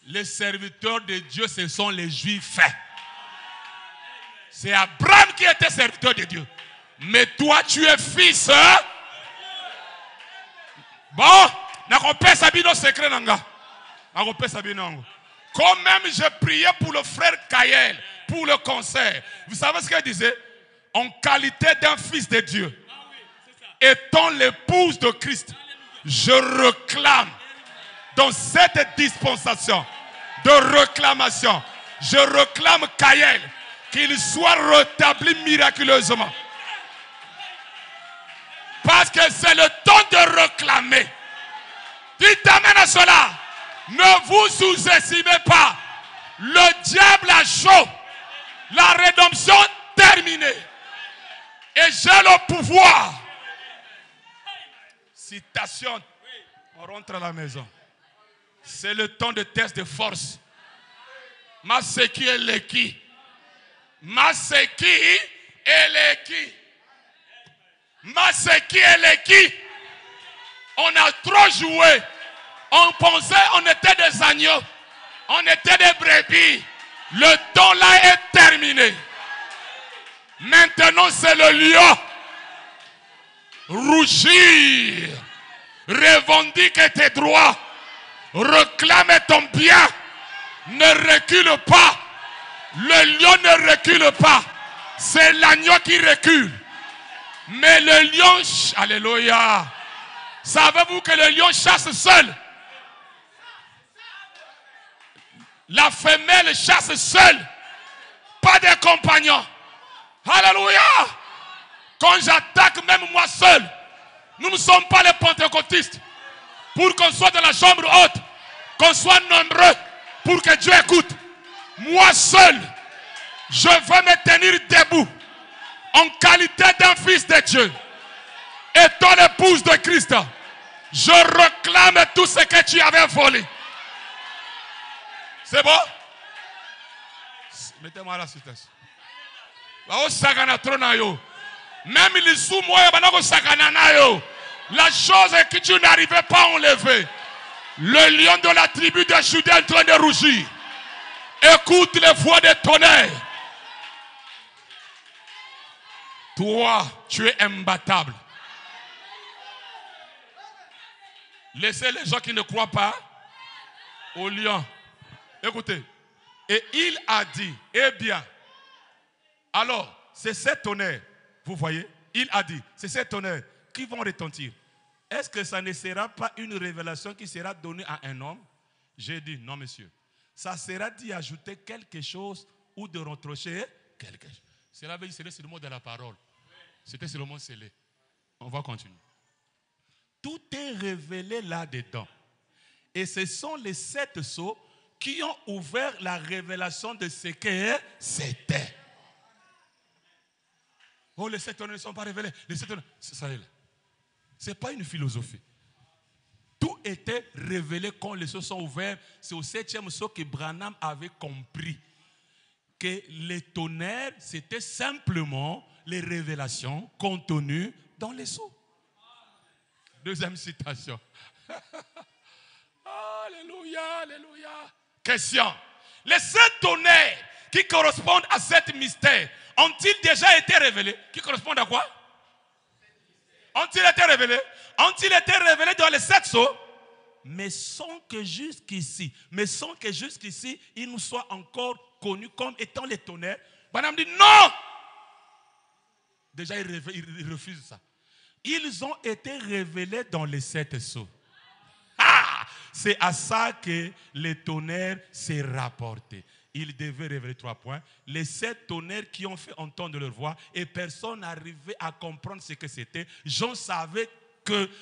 Les serviteurs de Dieu, ce sont les Juifs. C'est Abraham qui était serviteur de Dieu. Mais toi, tu es fils. Bon, n'acompé Sabino secret nanga. N'acompé Sabino. Quand même j'ai prié pour le frère Kaël, pour le concert. Vous savez ce qu'il disait? En qualité d'un fils de Dieu, étant l'épouse de Christ, je réclame dans cette dispensation de réclamation, je réclame Kaël qu'il soit rétabli miraculeusement. Parce que c'est le temps de réclamer. Dites amen à cela. Ne vous sous-estimez pas. Le diable a chaud. La rédemption terminée. Et j'ai le pouvoir. Citation. On rentre à la maison. C'est le temps de test de force. Maseki et Leki. Maseki et Leki. Maseki et Leki. On a trop joué. On pensait on était des agneaux. On était des brebis. Le temps là est terminé. Maintenant c'est le lion. Rougir. Revendique tes droits. Réclame ton bien. Ne recule pas. Le lion ne recule pas. C'est l'agneau qui recule. Mais le lion, alléluia. Savez-vous que le lion chasse seul? La femelle chasse seule. Pas de compagnons. Alléluia. Quand j'attaque même moi seul. Nous ne sommes pas les pentecôtistes. Pour qu'on soit dans la chambre haute. Qu'on soit nombreux. Pour que Dieu écoute. Moi seul. Je veux me tenir debout. En qualité d'un fils de Dieu. Étant l'épouse de Christ. Je réclame tout ce que tu avais volé. C'est bon? Mettez-moi la citation. Même les sous-moi, la chose que tu n'arrivais pas à enlever. Le lion de la tribu de Juda est en train de rougir. Écoute les voix des tonnerres. Toi, tu es imbattable. Laissez les gens qui ne croient pas au lion. Écoutez. Et il a dit, eh bien, alors, c'est ces tonnerres, vous voyez, il a dit, c'est ces tonnerres qui vont retentir. Est-ce que ça ne sera pas une révélation qui sera donnée à un homme? J'ai dit, non monsieur. Ça sera d'y ajouter quelque chose ou de reprocher quelque chose. Cela veut dire, c'est le mot de la parole. C'était sur le mot scellé. On va continuer. Tout est révélé là-dedans. Et ce sont les 7 sceaux qui ont ouvert la révélation de ce que c'était. Oh, les 7 tonnerres ne sont pas révélés. Les 7 tonnerres, ça est là. Ce n'est pas une philosophie. Tout était révélé quand les sceaux sont ouverts. C'est au 7e sceau que Branham avait compris que les tonnerres, c'était simplement les révélations contenues dans les sceaux. Deuxième citation. Alléluia, alléluia. Question. Les 7 tonnerres qui correspondent à 7 mystères ont-ils déjà été révélés? Qui correspondent à quoi? Ont-ils été révélés? Ont-ils été révélés dans les 7 sceaux? Mais sans que jusqu'ici, ils nous soient encore connus comme étant les tonnerres. Madame dit non! Déjà, ils refusent ça. Ils ont été révélés dans les 7 sceaux. Ah! C'est à ça que les tonnerres s'est rapporté. Ils devaient révéler 3 points. Les 7 tonnerres qui ont fait entendre leur voix et personne n'arrivait à comprendre ce que c'était. Jean savait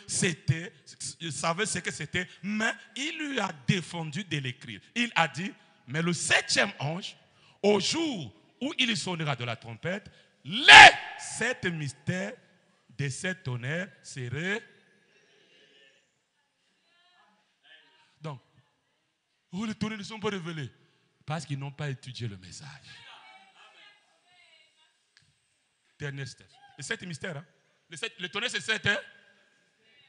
ce que c'était, mais il lui a défendu de l'écrire. Il a dit, mais le 7e ange, au jour où il sonnera de la trompette, les 7 mystères de 7 tonnerres seraient. Donc, les tonnerres ne sont pas révélés parce qu'ils n'ont pas étudié le message. Dernier step. Les 7 mystères. Hein? Les tonnerres, c'est 7. Hein?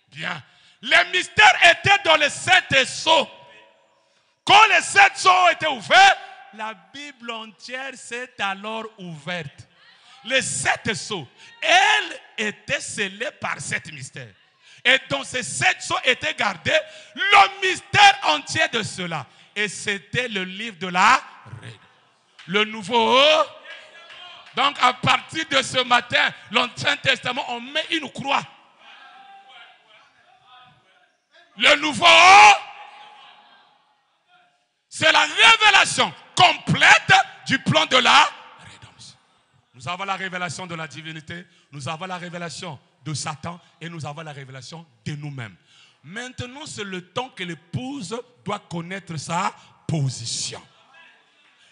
Bien. Les mystères étaient dans les 7 sceaux. Quand les 7 sceaux ont été ouverts, la Bible entière s'est alors ouverte. Les 7 sceaux, elles étaient scellées par 7 mystères. Et dans ces 7 sceaux était gardé le mystère entier de cela. Et c'était le livre de la règle. Le nouveau. Donc à partir de ce matin, l'Ancien Testament, on met une croix. Le nouveau, c'est la révélation complète du plan de la rédemption. Nous avons la révélation de la divinité, nous avons la révélation de Satan et nous avons la révélation de nous-mêmes. Maintenant, c'est le temps que l'épouse doit connaître sa position.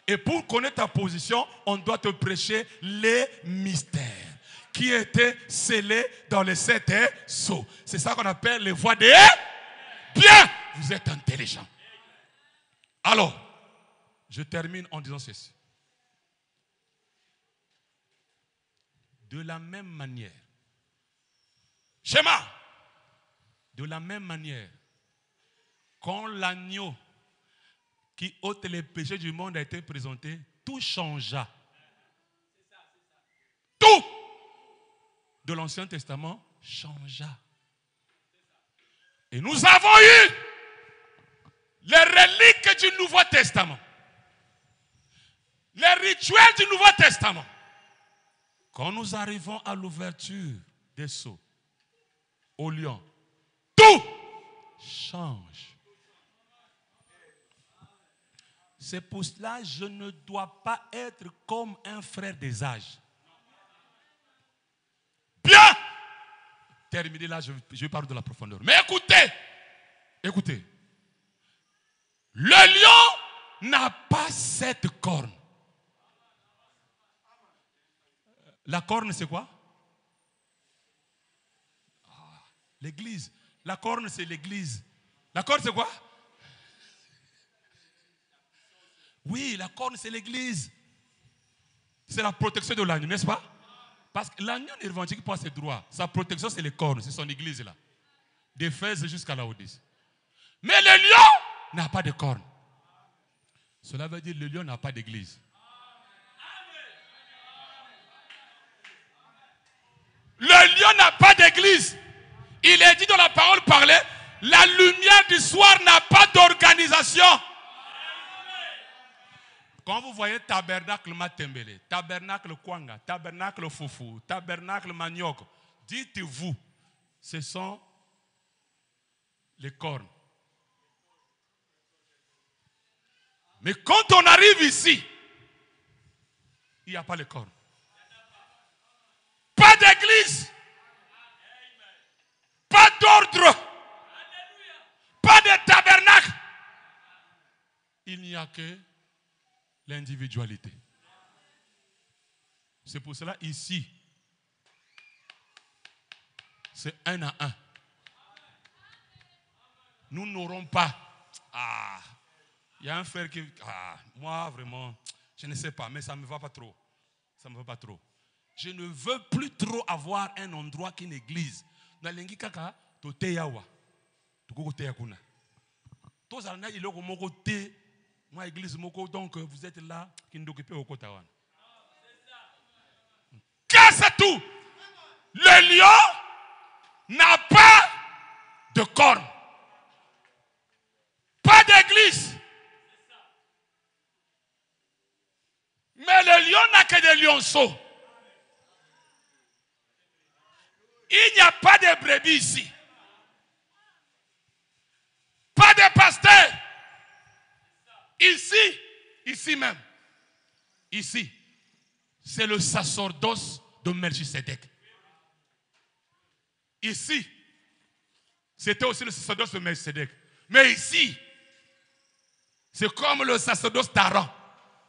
Et pour connaître ta position, on doit te prêcher les mystères qui étaient scellés dans les 7 sceaux. C'est ça qu'on appelle les voies des... Bien, vous êtes intelligent. Alors, je termine en disant ceci. De la même manière, schéma, de la même manière, quand l'agneau qui ôte les péchés du monde a été présenté, tout changea. Tout de l'Ancien Testament changea. Et nous avons eu les reliques du Nouveau Testament, les rituels du Nouveau Testament. Quand nous arrivons à l'ouverture des sceaux, au lion, tout change. C'est pour cela que je ne dois pas être comme un frère des âges. Bien. Terminé là, je vais parler de la profondeur. Mais écoutez, écoutez. Le lion n'a pas 7 cornes. La corne, c'est quoi? L'église. La corne, c'est l'église. La corne, c'est quoi? Oui, la corne, c'est l'église. C'est la protection de l'agneau, n'est-ce pas? Parce que l'agneau ne revendique pas ses droits. Sa protection, c'est les cornes, c'est son église là. D'Éphèse jusqu'à Laodicée. Mais le lion n'a pas de cornes. Cela veut dire que le lion n'a pas d'église. Le lion n'a pas d'église. Il est dit dans la parole parlée, la lumière du soir n'a pas d'organisation. Quand vous voyez tabernacle Matembele, tabernacle Kwanga, tabernacle Foufou, tabernacle Manioc, dites-vous, ce sont les cornes. Mais quand on arrive ici, il n'y a pas les cornes. Pas d'église. Pas d'ordre. Pas de tabernacle. Il n'y a que l'individualité. C'est pour cela ici, c'est 1 à 1. Nous n'aurons pas. Il y a un frère qui... moi vraiment, je ne sais pas, mais ça ne me va pas trop. Ça ne me va pas trop. Je ne veux plus trop avoir un endroit qu'une église. Dans l'engi kaka, to te yawa. To go te yakuna. To zalna iloko moko te. Moi, église moko, donc vous êtes là, qui nous occupez au Kotawan. Qu'est-ce que tout? Le lion n'a pas de cornes. Pas d'église. Mais le lion n'a que des lionceaux. Il n'y a pas de brebis ici. Pas de pasteur. Ici même. Ici. C'est le sacerdoce de Melchisedec. Ici. C'était aussi le sacerdoce de Melchisedec. Mais ici. C'est comme le sacerdoce d'Aaron.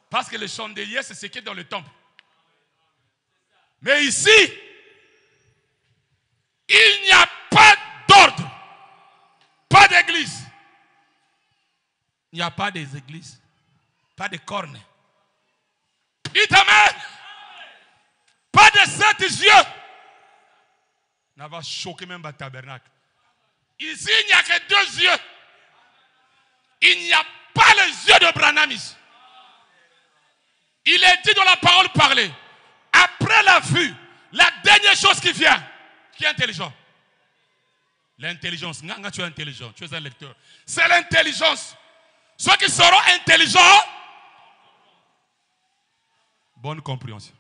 Parce que le chandelier, c'est ce qui est dans le temple. Mais ici, il n'y a pas d'ordre. Pas d'église. Il n'y a pas des églises. Pas de cornes. Dites amen. Pas de 7 yeux. Ça va choquer même le tabernacle. Ici, il n'y a que 2 yeux. Il n'y a pas les yeux de Branham ici. Il est dit dans la parole parlée. Après la vue, la dernière chose qui vient. Qui est intelligent? L'intelligence. Tu es intelligent. Tu es un lecteur. C'est l'intelligence. Ceux qui seront intelligents. Bonne compréhension.